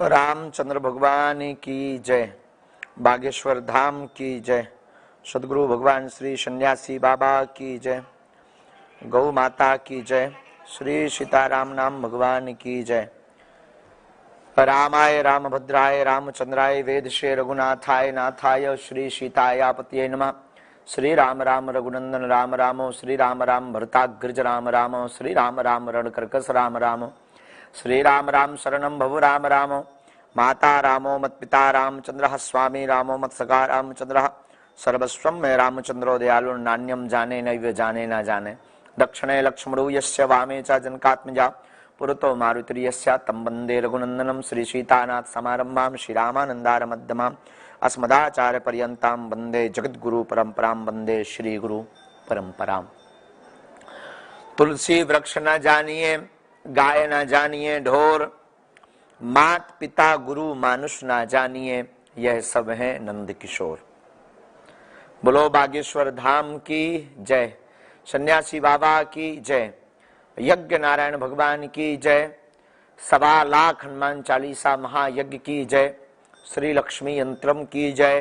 रामचंद्र भगवान की जय, बागेश्वर धाम की जय, सदगुरु भगवान श्री सन्यासी बाबा की जय, गौ माता की जय, श्री सीताराम नाम भगवान की जय। रामाय रामभद्राय रामचंद्राय वेदशे रघुनाथाय नाथाय श्री सीताया पतये नमः। श्री राम राम रघुनंदन राम रामो, श्री राम राम भरताग्रज राम रामो, श्री राम राम रणकर्कश राम रामो, श्री राम राम शरणं भव राम रामो। माता रामो मत पिता रामचंद्र, स्वामी रामो मत सखा रामचंद्र, सर्वस्वं मे रामचंद्रो दयालु, नान्यम जाने नैव जाने न जाने। दक्षिणे लक्ष्मणो यस्य वामे च जनकात्मजा, पुरतो मारुति यस्य तं वन्दे रघुनन्दनं। श्री सीतानाथ समारंभां श्रीरामानन्दार मध्यमाम् अस्मदाचार्य पर्यन्तां वन्दे जगद्गुरु परंपरां, वन्दे श्री गुरु परंपरां। तुलसी वृक्ष न जानिए, गाय न जानिए ढोर, मात पिता गुरु मानुष न जानिए, यह सब है नंद किशोर। बोलो बागेश्वर धाम की जय, सन्यासी बाबा की जय, यज्ञ नारायण भगवान की जय, 1.25 लाख हनुमान चालीसा महायज्ञ की जय, श्री लक्ष्मी यंत्रम की जय,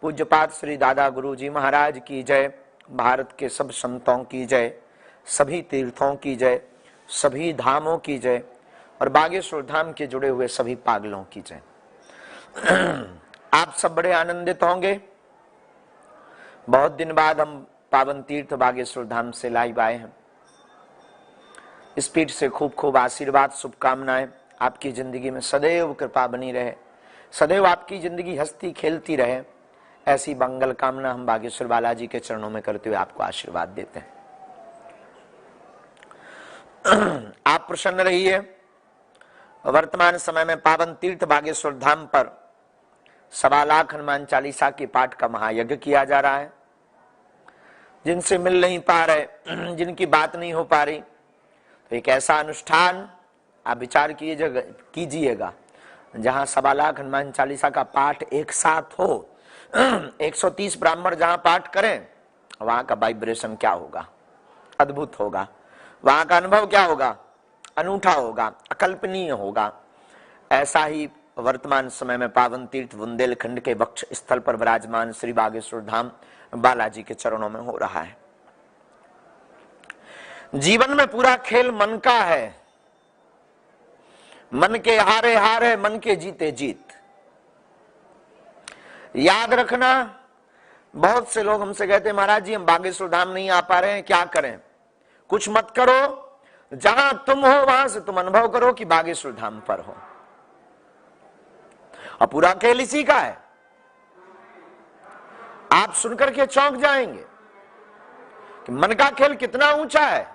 पूज्यपाद श्री दादा गुरु जी महाराज की जय, भारत के सब संतों की जय, सभी तीर्थों की जय, सभी धामों की जय, और बागेश्वर धाम के जुड़े हुए सभी पागलों की जय। आप सब बड़े आनंदित होंगे। बहुत दिन बाद हम पावन तीर्थ बागेश्वर धाम से लाइव आए हैं। इस पीठ से खूब खूब आशीर्वाद, शुभकामनाएं। आपकी जिंदगी में सदैव कृपा बनी रहे, सदैव आपकी जिंदगी हंसती खेलती रहे, ऐसी मंगल कामना हम बागेश्वर बालाजी के चरणों में करते हुए आपको आशीर्वाद देते हैं। आप प्रसन्न रहिए। वर्तमान समय में पावन तीर्थ बागेश्वर धाम पर 1.25 लाख हनुमान चालीसा के पाठ का महायज्ञ किया जा रहा है। जिनसे मिल नहीं पा रहे, जिनकी बात नहीं हो पा रही, तो एक ऐसा अनुष्ठान आप विचार कीजिएगा जहां 1.25 लाख हनुमान चालीसा का पाठ एक साथ हो। 130 ब्राह्मण जहां पाठ करें, वहां का वाइब्रेशन क्या होगा, अद्भुत होगा। वहां का अनुभव क्या होगा, अनूठा होगा, अकल्पनीय होगा। ऐसा ही वर्तमान समय में पावन तीर्थ बुंदेलखंड के वक्ष स्थल पर विराजमान श्री बागेश्वर धाम बालाजी के चरणों में हो रहा है। जीवन में पूरा खेल मन का है। मन के हारे हारे, मन के जीते जीत। याद रखना, बहुत से लोग हमसे कहते हैं महाराज जी हम बागेश्वर धाम नहीं आ पा रहे हैं, क्या करें? कुछ मत करो, जहां तुम हो वहां से तुम अनुभव करो कि बागेश्वर धाम पर हो। और पूरा खेल इसी का है। आप सुनकर के चौंक जाएंगे कि मन का खेल कितना ऊंचा है।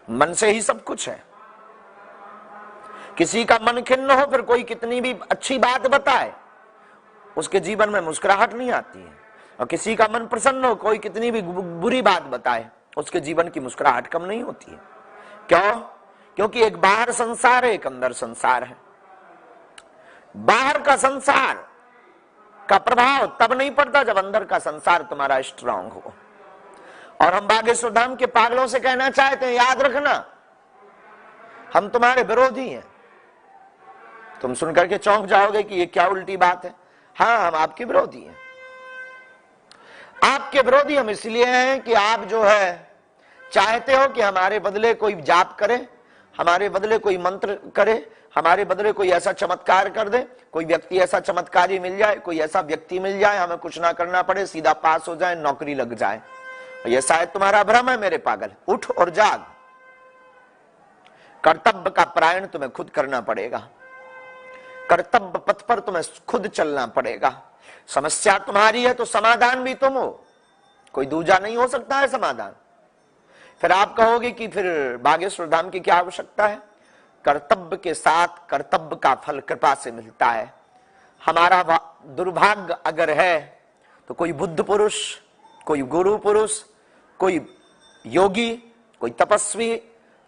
मन से ही सब कुछ है। किसी का मन खिन्न हो, फिर कोई कितनी भी अच्छी बात बताए, उसके जीवन में मुस्कुराहट नहीं आती है। और किसी का मन प्रसन्न हो, कोई कितनी भी बुरी बात बताए, उसके जीवन की मुस्कुराहट कम नहीं होती है। क्यों? क्योंकि एक बाहर संसार है, एक अंदर संसार है। बाहर का संसार का प्रभाव तब नहीं पड़ता जब अंदर का संसार तुम्हारा स्ट्रांग हो। और हम बागेश्वर धाम के पागलों से कहना चाहते हैं, याद रखना हम तुम्हारे विरोधी हैं। तुम सुनकर के चौंक जाओगे कि ये क्या उल्टी बात है। हाँ, हम आपके विरोधी हैं। आपके विरोधी हम इसलिए हैं कि आप जो है चाहते हो कि हमारे बदले कोई जाप करे, हमारे बदले कोई मंत्र करे, हमारे बदले कोई ऐसा चमत्कार कर दे, कोई व्यक्ति ऐसा चमत्कारी मिल जाए, कोई ऐसा व्यक्ति मिल जाए, हमें कुछ ना करना पड़े, सीधा पास हो जाए, नौकरी लग जाए। यह शायद तुम्हारा भ्रम है मेरे पागल। उठ और जाग। कर्तव्य का परायण तुम्हें खुद करना पड़ेगा। कर्तव्य पथ पर तुम्हें खुद चलना पड़ेगा। समस्या तुम्हारी है तो समाधान भी तुम हो। कोई दूजा नहीं हो सकता है समाधान। फिर आप कहोगे कि फिर बागेश्वर धाम की क्या आवश्यकता है? कर्तव्य के साथ कर्तव्य का फल कृपा से मिलता है। हमारा दुर्भाग्य अगर है तो कोई बुद्ध पुरुष, कोई गुरु पुरुष, कोई योगी, कोई तपस्वी,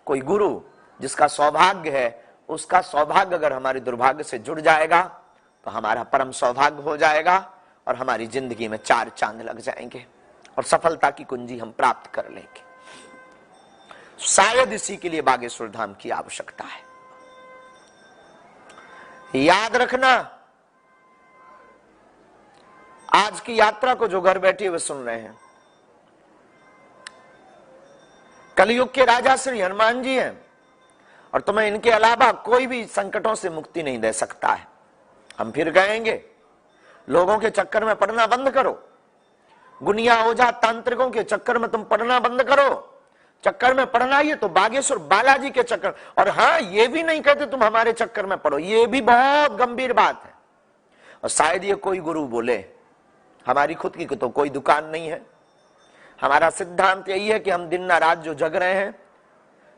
कोई गुरु, जिसका सौभाग्य है, उसका सौभाग्य अगर हमारे दुर्भाग्य से जुड़ जाएगा तो हमारा परम सौभाग्य हो जाएगा और हमारी जिंदगी में 4 चांद लग जाएंगे और सफलता की कुंजी हम प्राप्त कर लेंगे। शायद इसी के लिए बागेश्वर धाम की आवश्यकता है। याद रखना, आज की यात्रा को जो घर बैठे हुए सुन रहे हैं, कलयुग के राजा श्री हनुमान जी हैं और तुम्हें इनके अलावा कोई भी संकटों से मुक्ति नहीं दे सकता है। हम फिर कहेंगे, लोगों के चक्कर में पड़ना बंद करो, गुनिया ओझा तांत्रिकों के चक्कर में तुम पड़ना बंद करो। चक्कर में पड़ना ही है तो बागेश्वर बालाजी के चक्कर। और हाँ, ये भी नहीं कहते तुम हमारे चक्कर में पड़ो, ये भी बहुत गंभीर बात है। और शायद ये कोई गुरु बोले, हमारी खुद की तो कोई दुकान नहीं है। हमारा सिद्धांत यही है कि हम दिन ना रात जो जग रहे हैं,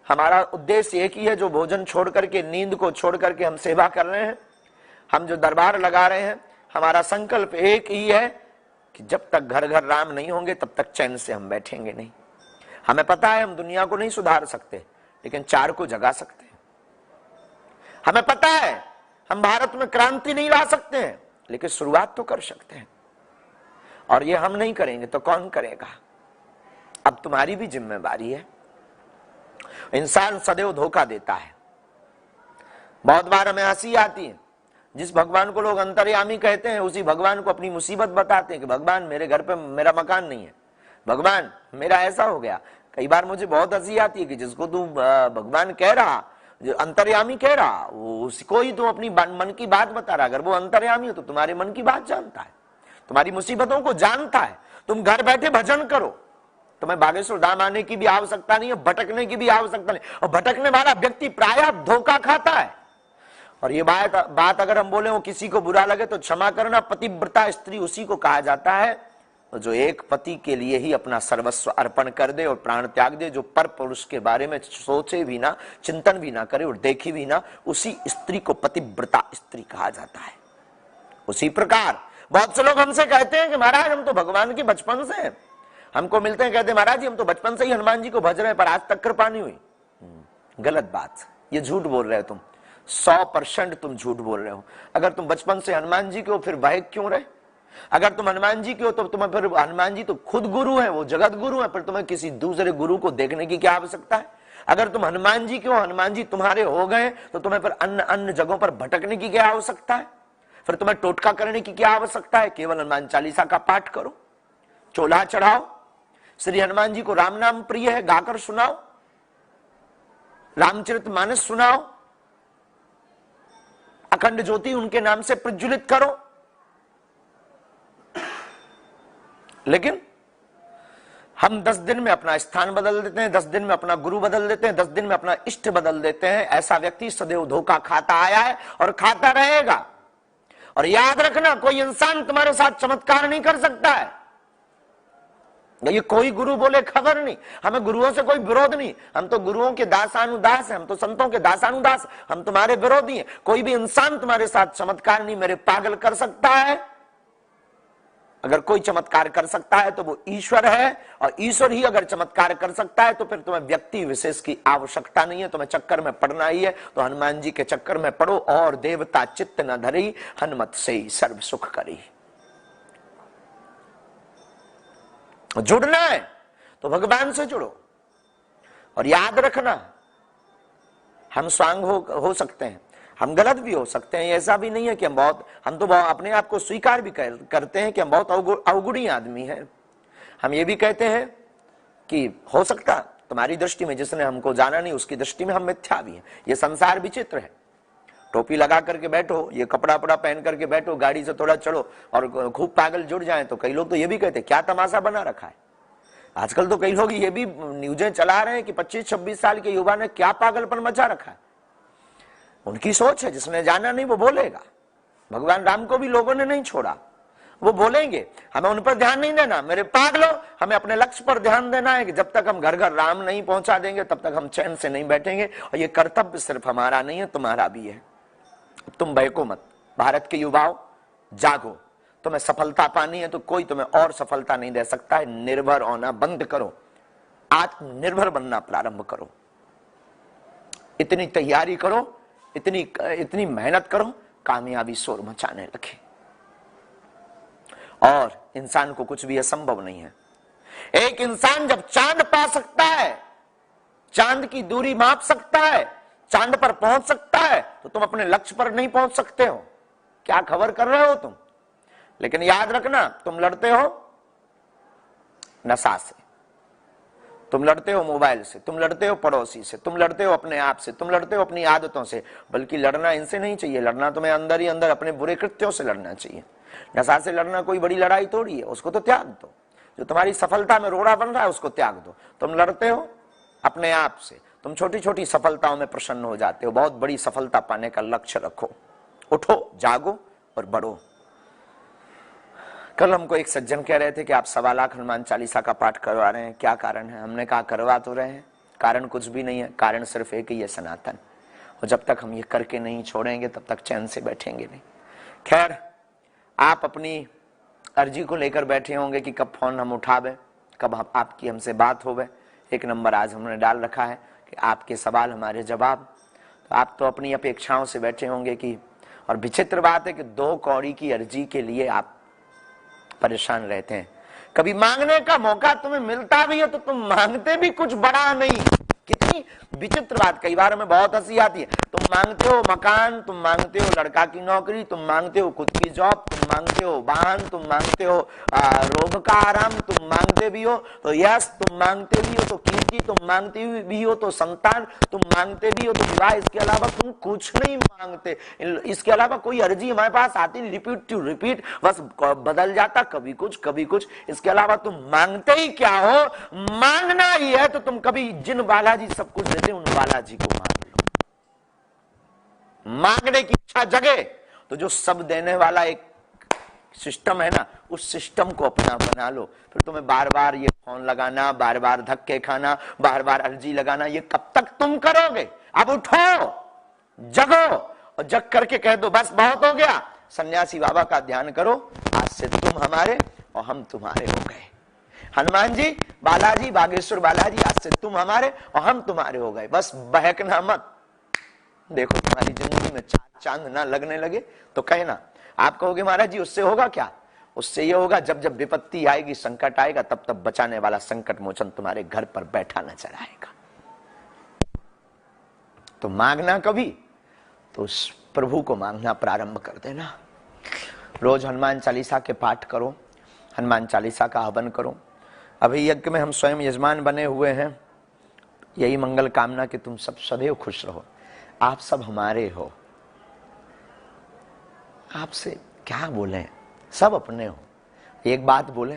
हमारा उद्देश्य एक ही है, जो भोजन छोड़ करके, नींद को छोड़ करके हम सेवा कर रहे हैं, हम जो दरबार लगा रहे हैं, हमारा संकल्प एक ही है कि जब तक घर घर राम नहीं होंगे तब तक चैन से हम बैठेंगे नहीं। हमें पता है हम दुनिया को नहीं सुधार सकते, लेकिन 4 को जगा सकते हैं। हमें पता है हम भारत में क्रांति नहीं ला सकते हैं, लेकिन शुरुआत तो कर सकते हैं। और ये हम नहीं करेंगे तो कौन करेगा? अब तुम्हारी भी जिम्मेवारी है। इंसान सदैव धोखा देता है। बहुत बार हमें हंसी आती है, जिस भगवान को लोग अंतर्यामी कहते हैं, उसी भगवान को अपनी मुसीबत बताते हैं कि भगवान मेरे घर पे मेरा मकान नहीं है, भगवान मेरा ऐसा हो गया। कई बार मुझे बहुत हंसी आती है कि जिसको तू भगवान कह रहा, जो अंतर्यामी कह रहा, उसको ही तू अपनी मन की बात बता रहा। अगर वो अंतर्यामी हो तो तुम्हारे मन की बात जानता है, तुम्हारी मुसीबतों को जानता है। तुम घर बैठे भजन करो, तुम्हें बागेश्वर धाम आने की भी आवश्यकता नहीं है, भटकने की भी आवश्यकता नहीं। और भटकने वाला व्यक्ति प्रायः धोखा खाता है। और ये बात अगर हम बोले, वो किसी को बुरा लगे तो क्षमा करना, पतिव्रता स्त्री उसी को कहा जाता है जो एक पति के लिए ही अपना सर्वस्व अर्पण कर दे और प्राण त्याग दे, जो पर पुरुष के बारे में सोचे भी ना, चिंतन भी ना करे और देखी भी ना, उसी स्त्री को पतिव्रता स्त्री कहा जाता है। उसी प्रकार बहुत से लोग हमसे कहते हैं कि महाराज हम तो भगवान के बचपन से हैं, हमको मिलते हैं, कहते हैं महाराज जी हम तो बचपन से ही हनुमान जी को भज रहे हैं, पर आज तक कृपा नहीं हुई। गलत बात, ये झूठ बोल रहे हो तुम, 100% तुम झूठ बोल रहे हो। अगर तुम बचपन से हनुमान जी के हो फिर भय क्यों रहे? अगर तुम हनुमान जी के हो तो तुम्हें फिर, हनुमान जी तो खुद गुरु है, वो जगत गुरु है, पर तुम्हें किसी दूसरे गुरु को देखने की क्या आवश्यकता है? अगर तुम हनुमान जी के हो, हनुमान जी तुम्हारे हो गए, तो तुम्हें फिर अन्य जगहों पर भटकने की क्या आवश्यकता है? फिर तुम्हें टोटका करने की क्या आवश्यकता है? केवल हनुमान चालीसा का पाठ करो, चोला चढ़ाओ, श्री हनुमान जी को राम नाम प्रिय है गाकर सुनाओ, रामचरितमानस सुनाओ, अखंड ज्योति उनके नाम से प्रज्वलित करो। लेकिन हम 10 दिन में अपना स्थान बदल देते हैं, 10 दिन में अपना गुरु बदल देते हैं, 10 दिन में अपना इष्ट बदल देते हैं। ऐसा व्यक्ति सदैव धोखा खाता आया है और खाता रहेगा। और याद रखना, कोई इंसान तुम्हारे साथ चमत्कार नहीं कर सकता है। ये कोई गुरु बोले खबर नहीं, हमें गुरुओं से कोई विरोध नहीं, हम तो गुरुओं के दासानुदास हैं, हम तो संतों के दासानुदास, हम तुम्हारे विरोधी हैं। कोई भी इंसान तुम्हारे साथ चमत्कार नहीं मेरे पागल कर सकता है। अगर कोई चमत्कार कर सकता है तो वो ईश्वर है, और ईश्वर ही अगर चमत्कार कर सकता है तो फिर तुम्हें व्यक्ति विशेष की आवश्यकता नहीं है, तुम्हें चक्कर में पड़ना ही है तो हनुमान जी के चक्कर में पड़ो। और देवता चित्त न धरी, हनुमत से ही सर्व सुख करी। जुड़ना है तो भगवान से जुड़ो। और याद रखना, हम स्वांग हो सकते हैं, हम गलत भी हो सकते हैं, ऐसा भी नहीं है कि हम तो अपने आप को स्वीकार भी करते हैं कि हम बहुत अवगुणी आदमी हैं। हम ये भी कहते हैं कि हो सकता तुम्हारी दृष्टि में, जिसने हमको जाना नहीं उसकी दृष्टि में हम मिथ्या भी हैं। ये संसार विचित्र है। टोपी लगा करके बैठो, ये कपड़ा पहन करके बैठो, गाड़ी से थोड़ा चढ़ो और खूब पागल जुड़ जाए तो कई लोग तो ये भी कहते हैं क्या तमाशा बना रखा है। आजकल तो कई लोग ये भी न्यूजें चला रहे हैं कि 25-26 साल के युवा ने क्या पागलपन मचा रखा है। उनकी सोच है, जिसने जाना नहीं वो बोलेगा। भगवान राम को भी लोगों ने नहीं छोड़ा, वो बोलेंगे। हमें उन पर ध्यान नहीं देना, मेरे पागलों, हमें अपने लक्ष्य पर ध्यान देना है कि जब तक हम घर घर राम नहीं पहुंचा देंगे तब तक हम चैन से नहीं बैठेंगे। और ये कर्तव्य सिर्फ हमारा नहीं है, तुम्हारा भी है। तुम बहको मत, भारत के युवाओं जागो। तुम्हें सफलता पानी है तो कोई तुम्हें और सफलता नहीं दे सकता है। निर्भर होना बंद करो, आत्मनिर्भर बनना प्रारंभ करो। इतनी तैयारी करो, इतनी मेहनत करो, कामयाबी शोर मचाने लगे। और इंसान को कुछ भी असंभव नहीं है। एक इंसान जब चांद पा सकता है, चांद की दूरी माप सकता है, चांद पर पहुंच सकता है, तो तुम अपने लक्ष्य पर नहीं पहुंच सकते हो? क्या खबर कर रहे हो तुम? लेकिन याद रखना, तुम लड़ते हो नशा से, तुम लड़ते हो मोबाइल से, तुम लड़ते हो पड़ोसी से, तुम लड़ते हो अपने आप से, तुम लड़ते हो अपनी आदतों से। बल्कि लड़ना इनसे नहीं चाहिए, लड़ना तुम्हें अंदर ही अंदर अपने बुरे कृत्यों से लड़ना चाहिए। नशा से लड़ना कोई बड़ी लड़ाई थोड़ी है, उसको तो त्याग दो। जो तुम्हारी सफलता में रोड़ा बन रहा है उसको त्याग दो। तुम लड़ते हो अपने आप से, तुम छोटी छोटी सफलताओं में प्रसन्न हो जाते हो। बहुत बड़ी सफलता पाने का लक्ष्य रखो, उठो, जागो और बढ़ो। कल हमको एक सज्जन कह रहे थे कि आप 1.25 लाख हनुमान चालीसा का पाठ करवा रहे हैं, क्या कारण है? हमने कहा करवा तो रहे हैं, कारण कुछ भी नहीं है, कारण सिर्फ एक ही है, सनातन। और जब तक हम ये करके नहीं छोड़ेंगे तब तक चैन से बैठेंगे नहीं। खैर, आप अपनी अर्जी को लेकर बैठे होंगे कि कब फोन हम उठावे, कब आपकी हमसे बात होवे। एक नंबर आज हमने डाल रखा है कि आपके सवाल हमारे जवाब। तो आप तो अपनी अपेक्षाओं से बैठे होंगे कि, और विचित्र बात है कि 2 कौड़ी की अर्जी के लिए आप परेशान रहते हैं। कभी मांगने का मौका तुम्हें मिलता भी है तो तुम मांगते भी कुछ बड़ा नहीं। कितनी विचित्र बात, कई बार हमें बहुत हंसी आती है। तुम मांगते हो मकान, तुम मांगते हो लड़का की नौकरी, तुम मांगते हो खुद की जॉब, तुम मांगते हो वाहन, तुम मांगते हो रोग का आराम, तुम मांगते भी हो तो यश, तुम मांगते भी हो तो कीर्ति, तुम मांगते भी हो तो संतान, तुम मांगते भी हो तो विवाह। इसके अलावा तुम कुछ नहीं मांगते। इसके अलावा कोई अर्जी हमारे पास आती, रिपीट टू रिपीट, बस बदल जाता, कभी कुछ कभी कुछ। इसके अलावा तुम मांगते ही क्या हो? मांगना ही है तो तुम कभी जिन बालाजी सब कुछ देते उन बालाजी को मांग लो। मांगने की इच्छा जगे तो जो सब देने वाला एक सिस्टम है ना, उस सिस्टम को अपना बना लो। फिर तुम्हें बार बार ये फोन लगाना, बार बार धक्के खाना, बार बार अर्जी लगाना, ये कब तक तुम करोगे? अब उठो, जगो और जग करके कह दो बस बहुत हो गया। सन्यासी बाबा का ध्यान करो, आज से तुम हमारे और हम तुम्हारे हो गए। हनुमान जी, बालाजी, बागेश्वर बालाजी, आज से तुम हमारे और हम तुम्हारे हो गए। बस बहकना मत। देखो तुम्हारी जिंदगी में चांद ना लगने लगे तो कहना। आप कहोगे महाराज जी उससे होगा क्या? उससे ये होगा, जब जब विपत्ति आएगी, संकट आएगा, तब तब बचाने वाला संकट मोचन तुम्हारे घर पर बैठा नजर आएगा। तो मांगना कभी तो उस प्रभु को मांगना प्रारंभ कर देना। रोज हनुमान चालीसा के पाठ करो, हनुमान चालीसा का हवन करो। अभी यज्ञ में हम स्वयं यजमान बने हुए हैं। यही मंगल कामना कि तुम सब सदैव खुश रहो। आप सब हमारे हो, आपसे क्या बोले, सब अपने हो। एक बात बोले,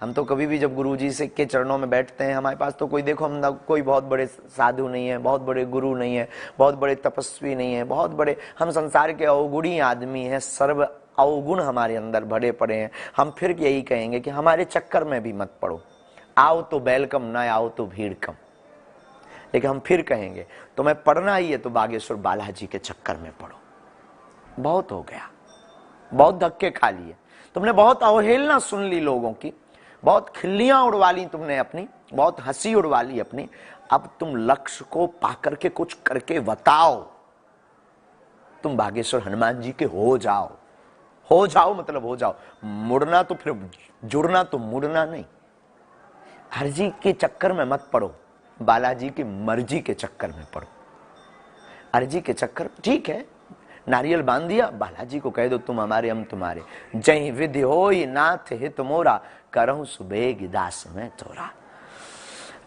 हम तो कभी भी जब गुरुजी से के चरणों में बैठते हैं, हमारे पास तो कोई, देखो हम ना कोई बहुत बड़े साधु नहीं है, बहुत बड़े गुरु नहीं है, बहुत बड़े तपस्वी नहीं है, बहुत बड़े, हम संसार के अवगुणी आदमी हैं। सर्व अवगुण हमारे अंदर भरे पड़े हैं। हम फिर यही कहेंगे कि हमारे चक्कर में भी मत पड़ो। आओ तो वेलकम, ना आओ तो भीड़ कम। लेकिन हम फिर कहेंगे तुम्हें पढ़ना ही है तो बागेश्वर बालाजी के चक्कर में पढ़ो। बहुत हो गया, बहुत धक्के खा लिए तुमने, बहुत अवहेलना सुन ली लोगों की, बहुत खिल्लियां उड़वा ली तुमने अपनी, बहुत हंसी उड़वा ली अपनी। अब तुम लक्ष्य को पाकर के कुछ करके बताओ। तुम बागेश्वर हनुमान जी के हो जाओ। हो जाओ मतलब हो जाओ। मुड़ना तो फिर जुड़ना तो मुड़ना नहीं। अर्जी के चक्कर में मत पड़ो, बालाजी की मर्जी के चक्कर में पड़ो। अर्जी के चक्कर ठीक है, नारियल बांध दिया, बालाजी को कह दो तुम हमारे हम तुम्हारे। जय विधि होई नाथ हित मोरा, करहूं सुबेग दास में तोरा।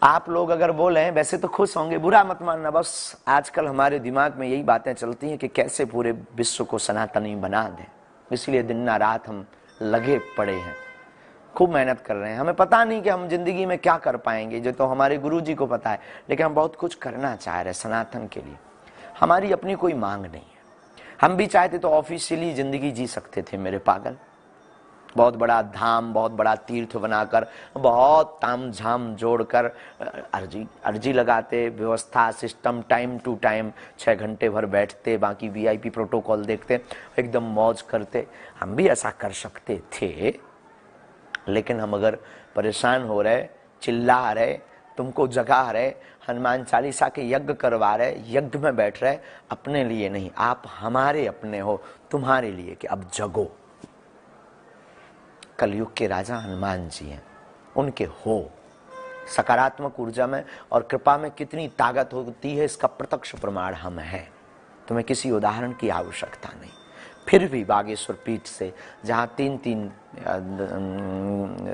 आप लोग अगर बोले, वैसे तो खुश होंगे, बुरा मत मानना। बस आजकल हमारे दिमाग में यही बातें चलती हैं कि कैसे पूरे विश्व को सनातनी बना दें। इसलिए दिन ना रात हम लगे पड़े हैं, खूब मेहनत कर रहे हैं। हमें पता नहीं कि हम जिंदगी में क्या कर पाएंगे, जो तो हमारे गुरुजी को पता है। लेकिन हम बहुत कुछ करना चाह रहे हैं सनातन के लिए। हमारी अपनी कोई मांग नहीं है। हम भी चाहते तो ऑफिशियली जिंदगी जी सकते थे मेरे पागल। बहुत बड़ा धाम, बहुत बड़ा तीर्थ बनाकर, बहुत तामझाम जोड़कर अर्जी लगाते, व्यवस्था सिस्टम टाइम टू टाइम 6 घंटे भर बैठते, बाकी वीआईपी प्रोटोकॉल देखते, एकदम मौज करते। हम भी ऐसा कर सकते थे। लेकिन हम अगर परेशान हो रहे, चिल्ला रहे, तुमको जगा रहे, हनुमान चालीसा के यज्ञ करवा रहे, यज्ञ में बैठ रहे, अपने लिए नहीं, आप हमारे अपने हो, तुम्हारे लिए कि अब जगो। कलयुग के राजा हनुमान जी हैं, उनके हो सकारात्मक ऊर्जा में और कृपा में कितनी ताकत होती है, इसका प्रत्यक्ष प्रमाण हम हैं। तुम्हें किसी उदाहरण की आवश्यकता नहीं। फिर भी बागेश्वर पीठ से, जहाँ 3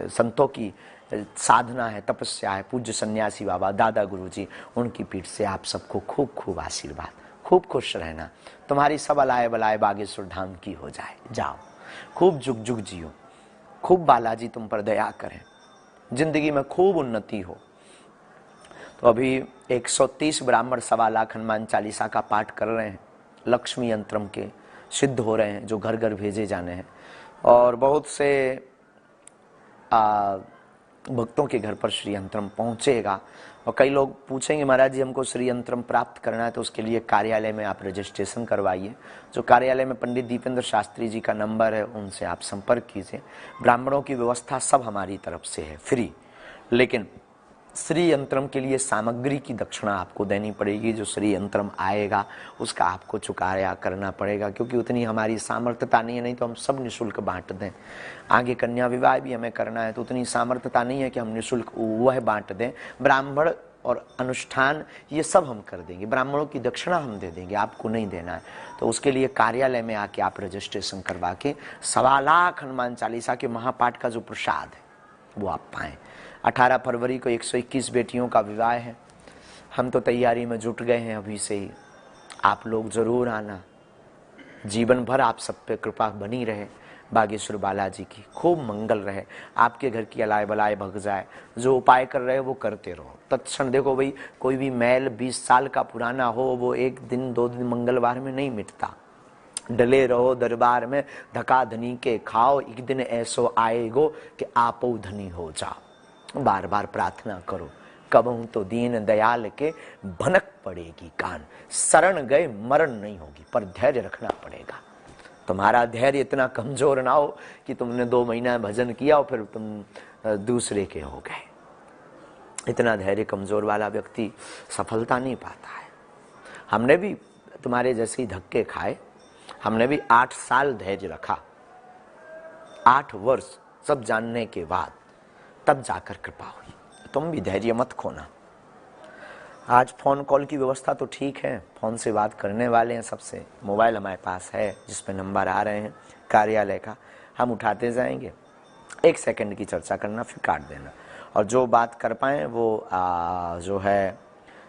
संतों की साधना है, तपस्या है, पूज्य सन्यासी बाबा, दादा गुरुजी, उनकी पीठ से आप सबको खूब खूब आशीर्वाद, खूब खुश रहना। तुम्हारी सब अलाए बलाए बागेश्वर धाम की हो जाए। जाओ, खूब जुग जुग जियो, खूब बालाजी तुम पर दया करें, जिंदगी में खूब उन्नति हो। तो अभी 130 ब्राह्मण 1.25 लाख हनुमान चालीसा का पाठ कर रहे हैं, लक्ष्मी यंत्रम के सिद्ध हो रहे हैं, जो घर घर भेजे जाने हैं। और बहुत से भक्तों के घर पर श्री यंत्रम पहुंचेगा। और कई लोग पूछेंगे, महाराज जी हमको श्री यंत्रम प्राप्त करना है, तो उसके लिए कार्यालय में आप रजिस्ट्रेशन करवाइए। जो कार्यालय में पंडित दीपेंद्र शास्त्री जी का नंबर है, उनसे आप संपर्क कीजिए। ब्राह्मणों की व्यवस्था सब हमारी तरफ से है, फ्री। लेकिन श्री यंत्रम के लिए सामग्री की दक्षिणा आपको देनी पड़ेगी। जो श्री यंत्रम आएगा उसका आपको चुकाया करना पड़ेगा, क्योंकि उतनी हमारी सामर्थ्यता नहीं है। नहीं तो हम सब निःशुल्क बांट दें। आगे कन्या विवाह भी हमें करना है, तो उतनी सामर्थ्यता नहीं है कि हम निःशुल्क वह बांट दें। ब्राह्मण और अनुष्ठान ये सब हम कर देंगे, ब्राह्मणों की दक्षिणा हम दे देंगे, आपको नहीं देना है। तो उसके लिए कार्यालय में आके आप रजिस्ट्रेशन करवा के 1.25 लाख हनुमान चालीसा के महापाठ का जो प्रसाद है वो आप पाएं। 18 फरवरी को 121 बेटियों का विवाह है। हम तो तैयारी में जुट गए हैं अभी से ही। आप लोग जरूर आना। जीवन भर आप सब पे कृपा बनी रहे, बागेश्वर बालाजी की खूब मंगल रहे, आपके घर की अलाए बलाए भग जाए। जो उपाय कर रहे हो वो करते रहो। तत्क्षण देखो भाई, कोई भी मैल 20 साल का पुराना हो, वो 1 दिन 2 दिन मंगलवार में नहीं मिटता। डले रहो दरबार में, धका धनी के खाओ, एक दिन ऐसो आएगो कि आपो धनी हो जाओ। बार बार प्रार्थना करो, कबहू तो दीन दयाल के भनक पड़ेगी कान। शरण गए मरण नहीं होगी, पर धैर्य रखना पड़ेगा। तुम्हारा धैर्य इतना कमजोर ना हो कि तुमने 2 महीना भजन किया और फिर तुम दूसरे के हो गए। इतना धैर्य कमजोर वाला व्यक्ति सफलता नहीं पाता है। हमने भी तुम्हारे जैसे ही धक्के खाए, हमने भी 8 साल धैर्य रखा। 8 वर्ष सब जानने के बाद तब जाकर कृपा हुई। तुम भी धैर्य मत खोना। आज फोन कॉल की व्यवस्था तो ठीक है, फोन से बात करने वाले हैं सबसे। मोबाइल हमारे पास है जिसपे नंबर आ रहे हैं कार्यालय का, हम उठाते जाएंगे। 1 सेकंड की चर्चा करना, फिर काट देना। और जो बात कर पाए वो जो है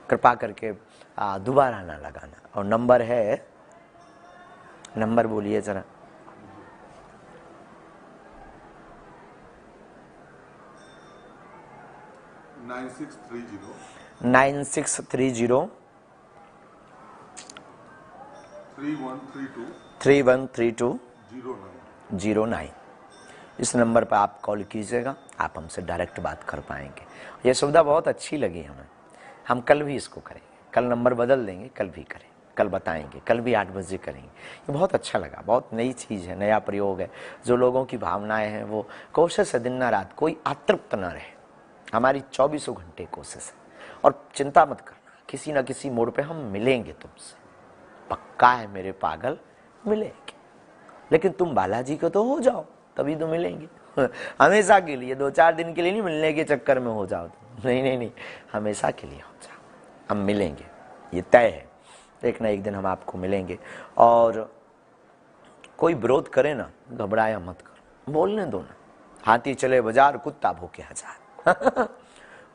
कृपा करके दोबारा ना लगाना। और नंबर है, नंबर बोलिए जरा। 9630 3132 09। इस नंबर पर आप कॉल कीजिएगा, आप हमसे डायरेक्ट बात कर पाएंगे। ये सुविधा बहुत अच्छी लगी हमें। हम कल भी इसको करेंगे, कल नंबर बदल देंगे, कल भी करें, कल बताएंगे, कल भी 8 बजे करेंगे। ये बहुत अच्छा लगा, बहुत नई चीज़ है, नया प्रयोग है। जो लोगों की भावनाएं हैं वो कोशिश है दिन न रात कोई अतृप्त न रहे। हमारी 24 घंटे कोशिश है। और चिंता मत करना, किसी न किसी मोड़ पे हम मिलेंगे तुमसे, पक्का है मेरे पागल, मिलेंगे। लेकिन तुम बालाजी को तो हो जाओ, तभी तो मिलेंगे। हमेशा के लिए 2-4 दिन के लिए नहीं, मिलने के चक्कर में हो जाओ। नहीं नहीं नहीं, हमेशा के लिए हो जाओ। हम मिलेंगे, ये तय है। एक ना एक दिन हम आपको मिलेंगे। और कोई विरोध करे ना, घबराया मत करो, बोलने दो ना। हाथी चले बाजार, कुत्ता भूखे हजार।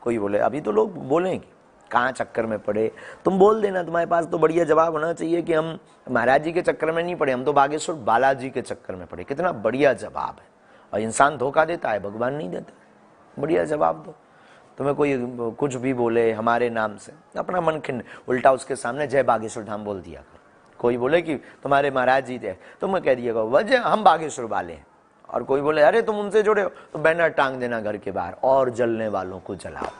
कोई बोले, अभी तो लोग बोलेंगे कहाँ चक्कर में पड़े, तुम बोल देना। तुम्हारे पास तो बढ़िया जवाब होना चाहिए कि हम महाराज जी के चक्कर में नहीं पड़े, हम तो बागेश्वर बालाजी के चक्कर में पड़े। कितना बढ़िया जवाब है। और इंसान धोखा देता है, भगवान नहीं देता। बढ़िया जवाब दो। तुम्हें कोई कुछ भी बोले हमारे नाम से, अपना मन खिन्न, उल्टा उसके सामने जय बागेश्वर धाम बोल दिया करो। कोई बोले कि तुम्हारे महाराज जी थे, तुम कह दिएगा वजह हम बागेश्वर वाले हैं। और कोई बोले अरे तुम उनसे जुड़े हो, तो बैनर टांग देना घर के बाहर, और जलने वालों को जलाओ।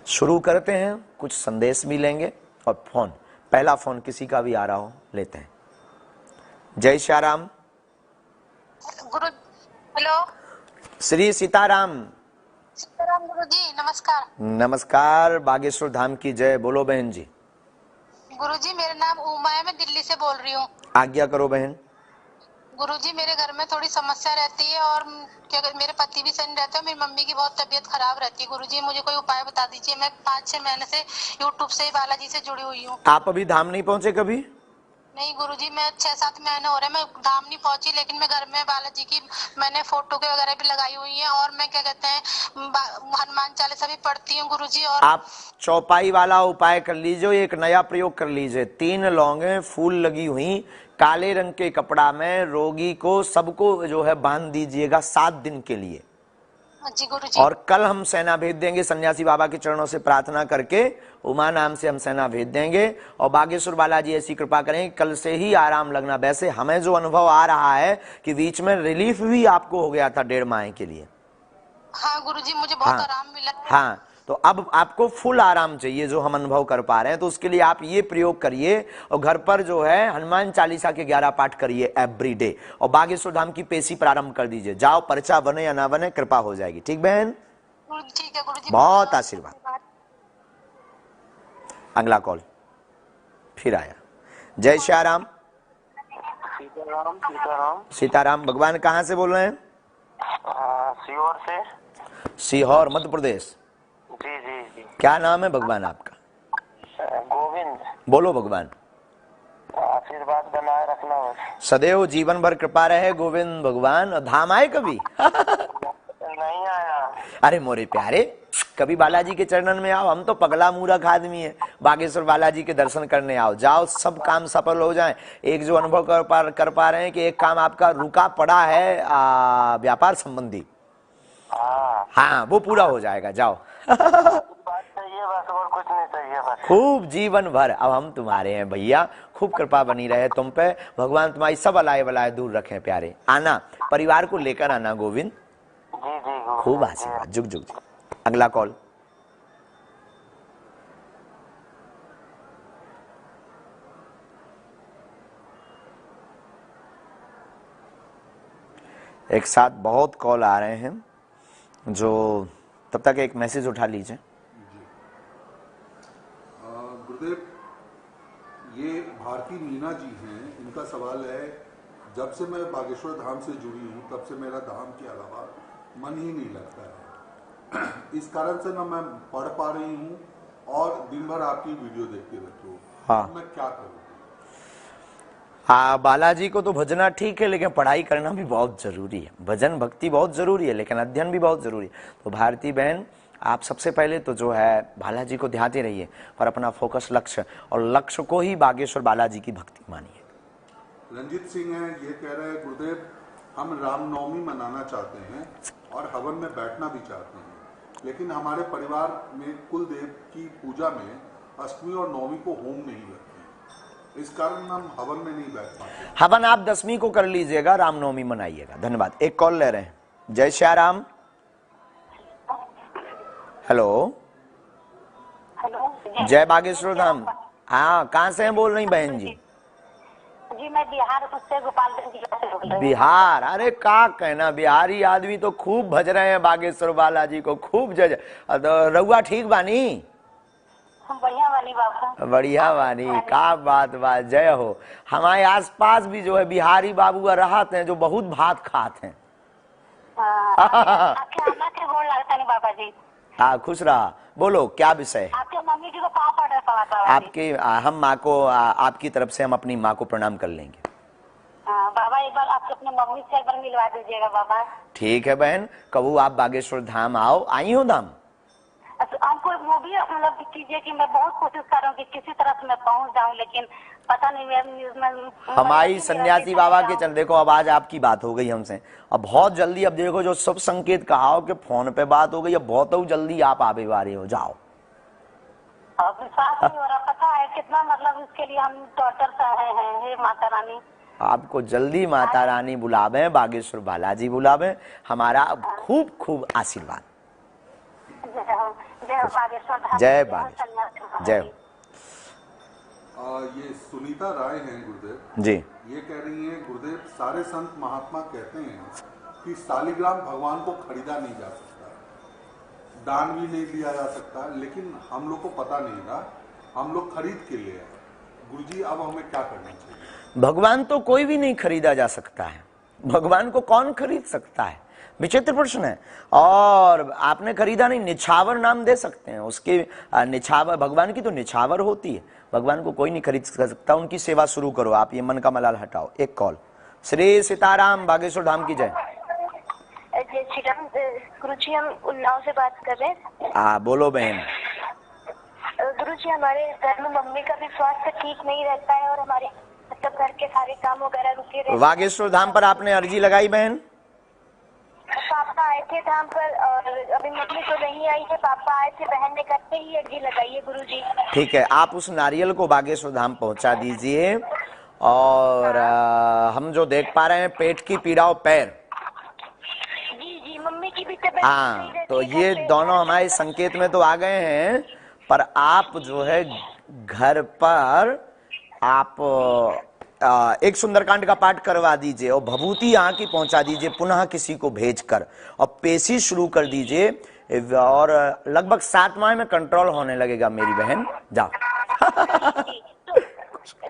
शुरू करते हैं, कुछ संदेश भी लेंगे और फोन, पहला फोन किसी का भी आ रहा हो लेते हैं। जय श्याराम। गुरु, हेलो। श्री सीताराम। सीताराम गुरुजी, नमस्कार। नमस्कार, बागेश्वर धाम की जय। बोलो बहन जी। गुरुजी, मेरा नाम उमा है, मैं दिल्ली से बोल रही हूँ। आज्ञा करो बहन। गुरुजी, मेरे घर में थोड़ी समस्या रहती है और क्या मेरे पति भी सही रहते हैं, मेरी मम्मी की बहुत तबीयत खराब रहती है। गुरुजी, मुझे कोई उपाय बता दीजिए। मैं 5-6 महीने से यूट्यूब से बालाजी से जुड़ी हुई हूँ। आप अभी धाम नहीं पहुंचे कभी? नहीं गुरुजी, मैं 6-7 महीने हो रहे हैं, मैं धाम नहीं पहुंची, लेकिन मैं घर में बालाजी की मैंने फोटो के वगैरह भी लगाई हुई है और मैं क्या कहते हैं हनुमान चालीसा भी पढ़ती हूँ गुरुजी। और आप चौपाई वाला उपाय कर लीजिए, एक नया प्रयोग कर लीजिए। 3 लौंगे फूल लगी हुई काले रंग के कपड़ा में रोगी को सबको जो है बांध दीजिएगा 7 दिन के लिए। जी गुरुजी। और कल हम सेना भेज देंगे, सन्यासी बाबा के चरणों से प्रार्थना करके उमा नाम से हम सेना भेज देंगे और बागेश्वर बालाजी ऐसी कृपा करें कल से ही आराम लगना। वैसे हमें जो अनुभव आ रहा है कि बीच में रिलीफ भी आपको हो गया था 1.5 माह के लिए। हाँ गुरुजी, मुझे बहुत आराम मिला है। हाँ, तो अब आपको फुल आराम चाहिए जो हम अनुभव कर पा रहे हैं, तो उसके लिए आप ये प्रयोग करिए और घर पर जो है हनुमान चालीसा के 11 पाठ करिए एवरी डे और बागेश्वर धाम की पेशी प्रारंभ कर दीजिए। जाओ, पर्चा बने या ना बने, कृपा हो जाएगी। ठीक बहन? ठीक है गुरुजी, बहुत आशीर्वाद। अगला कॉल फिर आया। जय श्री राम। सीताराम सीताराम सीताराम। भगवान कहाँ से बोल रहे हैं? सीहोर से। सीहोर मध्य प्रदेश। जी जी जी। क्या नाम है भगवान आपका? गोविंद। बोलो भगवान। आशीर्वाद बनाए रखना बस। सदैव जीवन भर कृपा रहे गोविंद भगवान। और धाम आए कभी? नहीं आया। अरे मोरे प्यारे, कभी बालाजी के चरणन में आओ। हम तो पगला मूर्ख आदमी है, बागेश्वर बालाजी के दर्शन करने आओ। जाओ, सब काम सफल हो जाएं। एक जो अनुभव कर पा रहे हैं कि एक काम आपका रुका पड़ा है व्यापार संबंधी, हाँ वो पूरा हो जाएगा। जाओ। बात चाहिए बस, और कुछ नहीं चाहिए बस। खूब जीवन भर अब हम तुम्हारे हैं भैया, खूब कृपा बनी रहे तुम पे। भगवान तुम्हारी सब अलाय बलाय दूर रखें प्यारे। आना, परिवार को लेकर आना गोविंद। जी जी। खूब आशीर्वाद। जुग जुग। अगला कॉल। एक साथ बहुत कॉल आ रहे हैं, जो तब तक एक मैसेज उठा लीजिए। गुरुदेव, ये भारती मीना जी हैं, इनका सवाल है, जब से मैं बागेश्वर धाम से जुड़ी हूँ तब से मेरा धाम के अलावा मन ही नहीं लगता है। इस कारण से ना मैं पढ़ पा रही हूँ और दिन भर आपकी वीडियो देखते रहती हूँ। हाँ, मैं क्या करूँ? हाँ, बालाजी को तो भजना ठीक है, लेकिन पढ़ाई करना भी बहुत जरूरी है। भजन भक्ति बहुत जरूरी है, लेकिन अध्ययन भी बहुत जरूरी है। तो भारती बहन, आप सबसे पहले तो जो है बालाजी को ध्याते रहिए, पर अपना फोकस लक्ष्य और लक्ष्य को ही बागेश्वर बालाजी की भक्ति मानिए। रंजीत सिंह है, ये कह रहे हैं, गुरुदेव हम रामनवमी मनाना चाहते हैं और हवन में बैठना भी चाहते हैं, लेकिन हमारे परिवार में कुल देव की पूजा में अष्टमी और नवमी को होम नहीं लगते, इस कारण हम हवन में नहीं बैठ पाते। हवन आप 10वीं को कर लीजिएगा, रामनवमी मनाइएगा। धन्यवाद। एक कॉल ले रहे हैं। जय श्री राम। हेलो। हेलो, जय बागेश्वर धाम। हाँ, कहाँ से हैं बोल रही बहन जी? जी मैं बिहार से गोपालगंज जिला से बोल रही हूँ। बिहार? अरे का कहना, बिहारी आदमी तो खूब भज रहे हैं बागेश्वर बालाजी को, खूब जज। रउआ ठीक बानी? बढ़िया वाली बाबा। बढ़िया बानी, का बात बात। जय हो। हमारे आसपास भी जो है बिहारी बाबू रहते हैं जो बहुत भात खाते हैं। आपके अम्मा के गोड़ लगता नहीं बाबा जी। हाँ, खुश रहा। बोलो क्या विषय है? आपके मम्मी जी को पाँव पड़ रहा बाबा जी। आपके हम माँ को आपकी तरफ से हम अपनी माँ को प्रणाम कर लेंगे। बाबा एक बार आपके अपने मम्मी से एक बार मिलवा दीजिएगा बाबा। ठीक है बहन, कबू आप बागेश्वर धाम आओ। आई हो धाम? हमको वो भी मतलब कीजिए कि मैं बहुत कोशिश कर रहा हूँ कि किसी तरह से मैं पहुँच जाऊँ, लेकिन पता नहीं मैं हमारी सन्यासी बाबा के चल। देखो, अब आज आपकी बात हो गई हमसे, अब बहुत जल्दी, अब देखो जो सब संकेत कहा हो कि फोन पे बात हो गई, अब बहुत जल्दी आप आवे वाले हो। जाओ। विश्वास नहीं हो रहा, पता है कितना, मतलब इसके लिए हम डॉक्टर से हैं। हे माता रानी, आपको जल्दी माता रानी बुलावे, बागेश्वर बालाजी बुलावे। हमारा खूब खूब आशीर्वाद। जय बागेश्वर। जय हो। ये सुनीता राय हैं गुरुदेव जी। ये कह रही हैं, गुरुदेव सारे संत महात्मा कहते हैं कि शालिग्राम भगवान को खरीदा नहीं जा सकता, दान भी नहीं दिया जा सकता, लेकिन हम लोग को पता नहीं था, हम लोग खरीद के लिए आए। गुरुजी अब हमें क्या करना चाहिए? भगवान तो कोई भी नहीं खरीदा जा सकता है, भगवान को कौन खरीद सकता है? विचित्र प्रश्न है। और आपने खरीदा नहीं, निछावर नाम दे सकते हैं उसके, निछावर भगवान की तो निछावर होती है, भगवान को कोई नहीं खरीद सकता। उनकी सेवा शुरू करो आप, ये मन का मलाल हटाओ। एक कॉल। श्री सीताराम, बागेश्वर धाम की जय। जय श्री राम। गुरुजी हम उन्नाव से बात कर रहे हैं। बोलो बहन। गुरुजी हमारे घर में मम्मी का भी स्वास्थ्य ठीक नहीं रहता है और हमारे मतलब घर के सारे काम वगैरह रुके रहते हैं। बागेश्वर धाम पर आपने अर्जी लगाई बहन? पापा आए थे धाम पर और अभी मम्मी तो नहीं आई है, पापा आए थे, बहन ने करते ही अर्जी लगाई है गुरुजी। ठीक है, आप उस नारियल को बागेश्वर धाम पहुंचा दीजिए। और हम जो देख पा रहे हैं पेट की पीड़ा और पैर, जी मम्मी की भी तबीयत हाँ, तो ये दोनों हमारे संकेत में तो आ गए हैं। पर आप जो है घर पर आप एक सुंदरकांड का पाठ करवा दीजिए और भभूति यहाँ की पहुंचा दीजिए पुनः किसी को भेजकर, और पेशी शुरू कर दीजिए, और लगभग 7 माह में कंट्रोल होने लगेगा मेरी बहन। जाओ।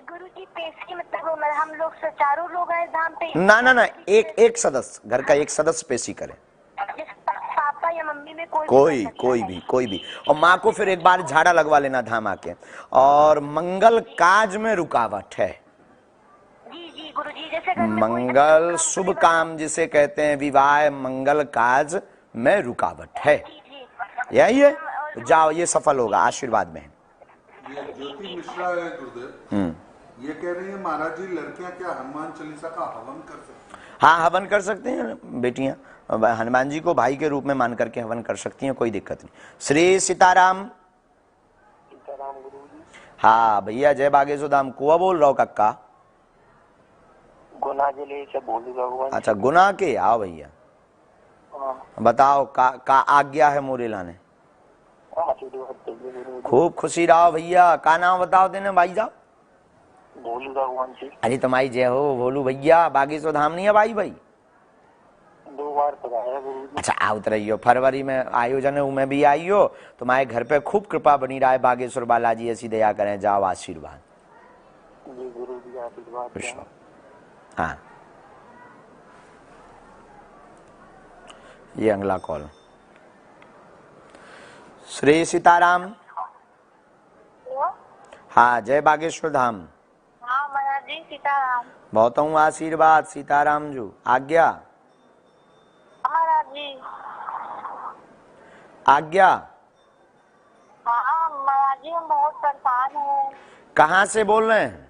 गुरुजी पेशी मतलब हम लोग चारों लोग आए धाम पे? ना, एक सदस्य, घर का एक सदस्य पेशी करे। पापा या मम्मी में कोई भी। और माँ को फिर एक बार झाड़ा लगवा लेना धाम आके। और मंगल काज में रुकावट है। जी गुरुजी, जैसे मंगल शुभ काम जिसे कहते हैं, विवाह मंगल काज में रुकावट है, यही है। जाओ, ये सफल होगा, आशीर्वाद में। ये ज्योति मिश्रा है गुरुदेव, ये कह रही है महाराज जी लड़कियां क्या हनुमान चालीसा का हवन कर सकती हैं? हाँ, हवन कर सकते हैं बेटियां, हनुमान जी को भाई के रूप में मान करके हवन कर सकती हैं, कोई दिक्कत नहीं। श्री सीताराम। सीताराम गुरुजी। हाँ भैया, जय बागेश्वर धाम। कुआ बोल रहा हूँ कक्का? गुना जिले से बोलू भगवान। अच्छा, गुना के आओ भैया। बताओ का आज्ञा है मोरे लाने? खूब खुशी रहो भैया। का नाम बताओ देने भाई साहब? भोलू भगवान जी। अरे तुम्हारी जय हो भोलू भैया। बागेश्वर धाम नहीं है भाई? 2 बार तो आया गुरुजी। अच्छा, आओ रहियो, फरवरी में आयोजन है, मैं भी आई हो। तुम्हारे घर पे खूब कृपा बनी रहा है, बागेश्वर बालाजी ऐसी दया करें। जाओ, आशीर्वाद। जी गुरुजी, आशीर्वाद। हाँ, ये अगला कॉल। श्री सीताराम। हाँ, जय बागेश्वर धाम। हाँ महाराज जी, सीताराम। बहुत हूँ आशीर्वाद। सीताराम जू, आज्ञा। महाराज जी। आज्ञा। हाँ महाराज जी, हम बहुत परेशान हैं। कहाँ से बोल रहे हैं?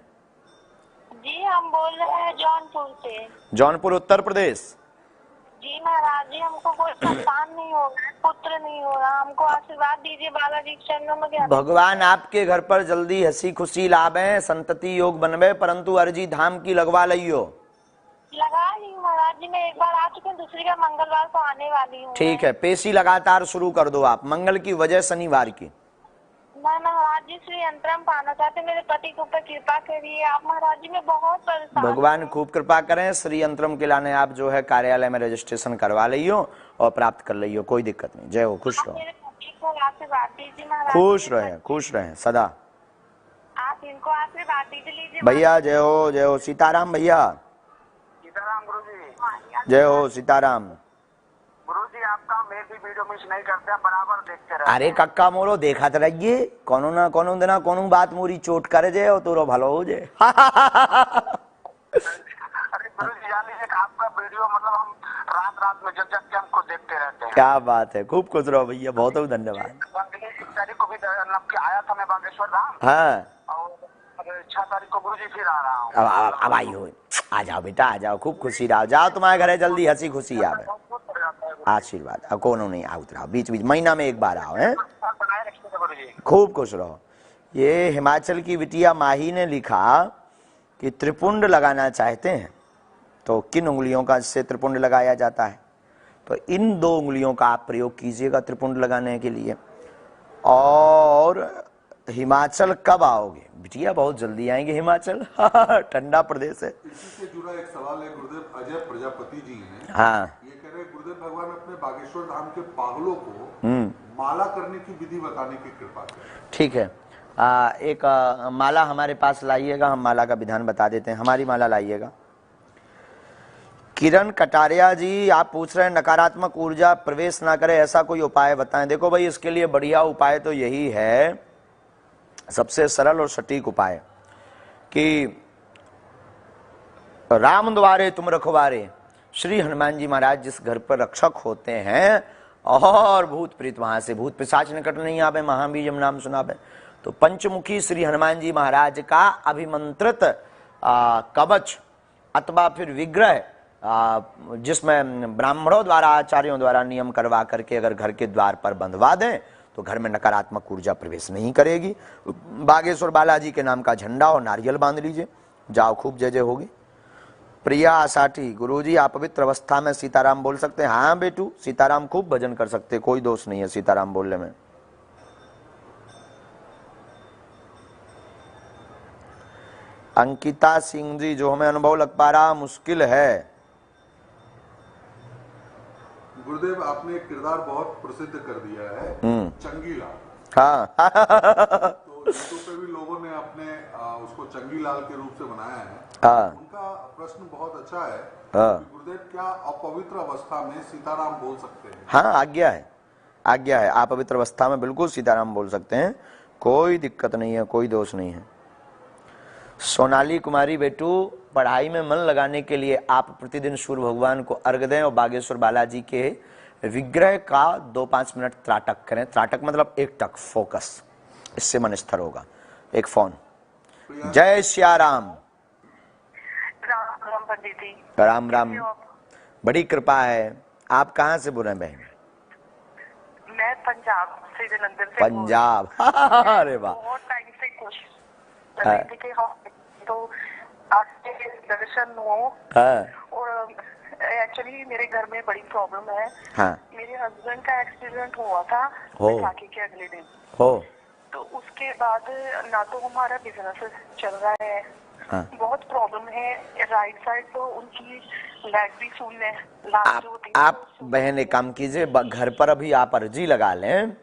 जी हम बोल रहे हैं जौनपुर से। जौनपुर, उत्तर प्रदेश। जी महाराज जी, हमको कोई संतान नहीं हो रहा, पुत्र नहीं हो रहा, हमको आशीर्वाद दीजिए बालाजी के चरणों में। क्या भगवान आपके घर पर जल्दी हंसी खुशी लावे, संतति योग बनवे, परंतु अर्जी धाम की लगवा लियो। लगा रही हूँ महाराज जी, मैं एक बार आ चुकी हूँ, दूसरी बार मंगलवार को आने वाली हूँ। ठीक है, पेशी लगातार शुरू कर दो आप, मंगल की वजह शनिवार की। मैं महाराज जी श्री अंतरम पाना चाहते, मेरे पति के ऊपर कृपा करिए आप महाराज जी, मैं बहुत परेशान। भगवान खूब कृपा करें। श्री अंतरम के लाने आप जो है कार्यालय में रजिस्ट्रेशन करवा लियो और प्राप्त कर लियो, कोई दिक्कत नहीं। जय हो, खुश रहो। मेरे पति को आशीर्वाद दीजिए महाराज। खुश रहे सदा। आप इनको आशीर्वाद दीजिए भैया। जय हो। सीताराम भैया। सीताराम गुरुजी। जय हो सीताराम। गुरुजी, आपका मैं भी वीडियो मिस नहीं करते, बराबर देखते रहते। अरे कक्का मोरो देखत रहिए, कोनो ना कोनो दिना कोनो बात मोरी चोट करे जाए और तोरो भलो हो जाए। अरे गुरुजी, जान लीजिए कि आपका वीडियो मतलब हम रात में जग के हमको देखते रहते हैं। क्या बात है, खूब खुश रहो भैया, बहुत बहुत धन्यवाद। 1 तारीख को भी आया था मैं बागेश्वर धाम। हाँ, और 6 तारीख को गुरुजी फिर आ रहा हूँ। अब आई हो, आ जाओ बेटा, आ जाओ, खूब खुशी रहो। जाओ, तुम्हारे घर है जल्दी हंसी खुशी आवे। आशीर्वाद। अब कोनो नहीं, आओ रहो, बीच महीना में एक बार आओ। है, खूब खुश रहो। ये हिमाचल की बिटिया माही ने लिखा कि त्रिपुंड लगाना चाहते हैं, तो किन उंगलियों का इससे त्रिपुंड लगाया जाता है? तो इन 2 उंगलियों का आप प्रयोग कीजिएगा त्रिपुंड लगाने के लिए। और हिमाचल कब आओगे? बिटिया बहुत जल्दी आएंगे हिमाचल। ठंडा प्रदेश है। इसी से जुड़ा एक सवाल है गुरुदेव, अजय प्रजापति जी हैं। हाँ, ये कह रहे हैं गुरुदेव भगवान अपने बागेश्वर धाम के पागलों को माला करने की विधि बताने की कृपा करें। ठीक है, एक माला हमारे पास लाइएगा, हम माला का विधान बता देते हैं। हमारी माला लाइएगा। किरण कटारिया जी, आप पूछ रहे हैं नकारात्मक ऊर्जा प्रवेश ना करे, ऐसा कोई उपाय बताएं। देखो भाई, इसके लिए बढ़िया उपाय तो यही है, सबसे सरल और सटीक उपाय, कि राम द्वारे तुम रखवारे, श्री हनुमान जी महाराज जिस घर पर रक्षक होते हैं और भूत प्रीत वहां से भूत पिशाच निकट नहीं आवे, महाबीजम नाम सुनावे, तो पंचमुखी श्री हनुमान जी महाराज का अभिमंत्रित कवच अथवा फिर विग्रह, जिसमें ब्राह्मणों द्वारा आचार्यों द्वारा नियम करवा करके अगर घर के द्वार पर बंधवा दें तो घर में नकारात्मक ऊर्जा प्रवेश नहीं करेगी। बागेश्वर बालाजी के नाम का झंडा और नारियल बांध लीजिए, जाओ खूब जय जय होगी। प्रिया आसाठी, गुरुजी आप पवित्र अवस्था में सीताराम बोल सकते हैं? हाँ बेटू, सीताराम खूब भजन कर सकते, कोई दोष नहीं है सीताराम बोलने में। अंकिता सिंह जी, जो हमें अनुभव लग पा रहा मुश्किल है। गुरुदेव आपने एक किरदार बहुत प्रसिद्ध कर दिया है, चंगीलाल। हाँ तो यूट्यूब पे भी लोगों ने अपने उसको चंगीलाल के रूप से बनाया है। हाँ। उनका प्रश्न बहुत अच्छा है हाँ। कि गुरुदेव क्या अपवित्र अवस्था में सीताराम बोल सकते हैं? हाँ, आज्ञा है, आज्ञा है, आप पवित्र अवस्था में बिल्कुल सीताराम बोल सकते हैं, कोई दिक्कत नहीं है, कोई दोष नहीं है। सोनाली कुमारी, बेटू पढ़ाई में मन लगाने के लिए आप प्रतिदिन सूर्य भगवान को अर्घ्य दें और बागेश्वर बालाजी के विग्रह का 2-5 मिनट त्राटक करें। त्राटक मतलब एक टक फोकस, इससे मन स्थिर होगा। एक फोन। जय श्या राम। राम राम पंडित जी। राम राम, बड़ी कृपा है। आप कहाँ से बोल रहे हैं बहन? मैं पंजाब से, जलंधर से। पंजाब अरे वाह, बहुत टाइम से कोशिश कर रही थी कि हम तो आपके दर्शन हो। और एक्चुअली मेरे घर में बड़ी प्रॉब्लम है। हाँ। मेरे हस्बैंड का एक्सीडेंट हुआ था हो। बैसाखी के अगले दिन हो। तो उसके बाद ना तो हमारा बिजनेस चल रहा है। हाँ। बहुत प्रॉब्लम है। राइट साइड तो उनकी लेग भी सुन है। आप बहन एक काम कीजिए, घर पर अभी आप अर्जी लगा लें,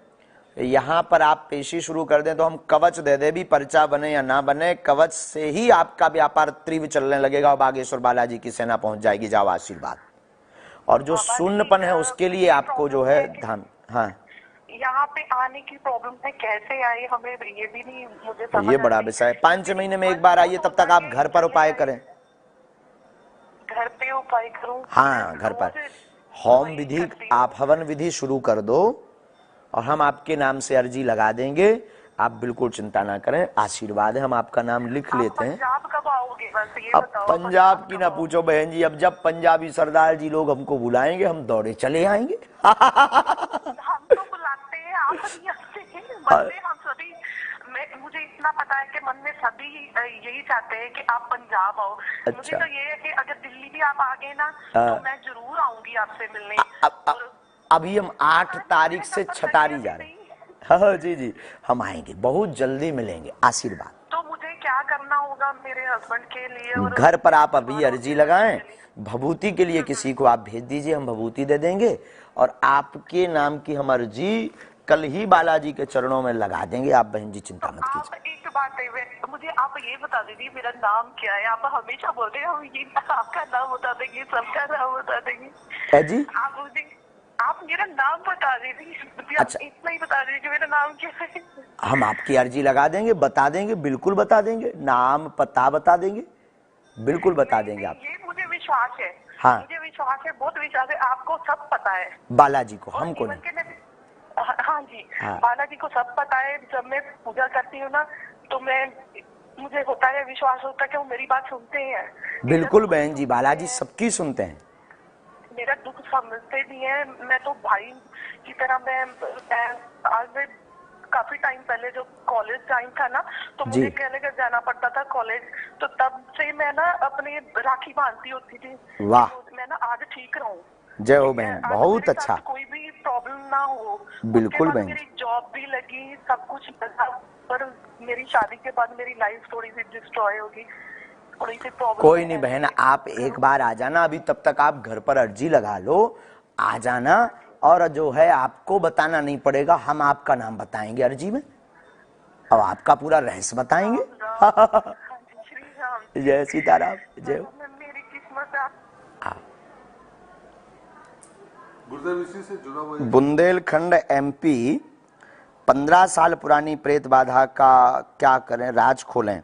यहाँ पर आप पेशी शुरू कर दें तो हम कवच दे दे, भी पर्चा बने या ना बने, कवच से ही आपका व्यापार तीव्र चलने लगेगा और बागेश्वर बालाजी की सेना पहुंच जाएगी। जाओ आशीर्वाद। और जो शून्यपन है उसके लिए आपको जो है ध्यान। हाँ, यहाँ पे आने की प्रॉब्लम है, कैसे आए हमें ये भी नहीं मुझे समझ। ये बड़ा विषय है। 5 महीने में एक बार आइए, तब तक आप घर पर उपाय करें। घर पे उपाय करूं? हाँ, घर पर होम विधि, आप हवन विधि शुरू कर दो और हम आपके नाम से अर्जी लगा देंगे। आप बिल्कुल चिंता ना करें, आशीर्वाद है, हम आपका नाम लिख लेते हैं। पंजाब कब आओगे बस ये अब बताओ। पंजाब की ना पूछो बहन जी, अब जब पंजाबी सरदार जी लोग हमको बुलाएंगे हम दौड़े चले आएंगे। हम तो बुलाते हैं, आप नहीं आते हैं। मन में हम सभी, मुझे इतना पता है कि मन में सभी यही चाहते हैं कि आप पंजाब आओ। अच्छा। मुझे तो ये है कि अगर दिल्ली भी आप आ गए ना तो मैं जरूर आऊंगी आपसे मिलने। अभी हम 8 तारीख से छटारी जा रहे हैं। हाँ जी जी, हम आएंगे, बहुत जल्दी मिलेंगे, आशीर्वाद। तो मुझे क्या करना होगा मेरे हस्बैंड के लिए? और घर पर आप अभी अर्जी लगाएं, भभूति के लिए किसी को आप भेज दीजिए, हम भभूति दे देंगे और आपके नाम की हम अर्जी कल ही बालाजी के चरणों में लगा देंगे। आप बहन जी चिंता मत कीजिए। एक बात है, मुझे आप ये बता दीजिए मेरा नाम क्या है? आप हमेशा बोलते हैं हम ये आपका नाम बता देंगे, सबका नाम बता देंगे। जी आप मुझे आप मेरा नाम बता दीजिए। अच्छा, इतना ही बता दीजिए मेरा नाम क्या है। हम आपकी अर्जी लगा देंगे, बता देंगे, बिल्कुल बता देंगे, नाम पता बता देंगे, बिल्कुल बता देंगे आप। ये मुझे विश्वास है। हाँ, मुझे विश्वास है, बहुत विश्वास है। आपको सब पता है, बालाजी को, हमको नहीं। हाँ जी, हाँ। बालाजी को सब पता है। जब मैं पूजा करती हूँ ना तो मुझे होता है, विश्वास होता है कि वो मेरी बात सुनते हैं। बिल्कुल बहन जी, बालाजी सबकी सुनते हैं। मेरा दुख समझते भी हैं। मैं तो भाई की तरह, मैं आज मैं काफी टाइम पहले जो कॉलेज टाइम था ना तो मुझे कहने जाना पड़ता था कॉलेज, तो तब से मैं ना अपनी राखी बांधती होती थी। वाह, तो मैं ना आज ठीक रहूं। जय हो बहन, बहुत अच्छा। कोई भी प्रॉब्लम ना हो। बिल्कुल बहन। मेरी जॉब भी लगी, सब कुछ लगा, पर मेरी शादी के बाद मेरी लाइफ थोड़ी सी डिस्ट्रॉय होगी, थोड़ी सी प्रॉब्लम। कोई नहीं बहन, आप एक बार आ जाना, अभी तब तक आप घर पर अर्जी लगा लो आ जाना, और जो है आपको बताना नहीं पड़ेगा, हम आपका नाम बताएंगे अर्जी में, अब आपका पूरा रहस्य बताएंगे। श्री राम। जय सीताराम, जय हो। मेरी किस्मत आप गुरुदेव इसी से जुड़ा हुआ बुंदेलखंड एमपी 15 साल पुरानी प्रेत बाधा का क्या करें, राज खोलें।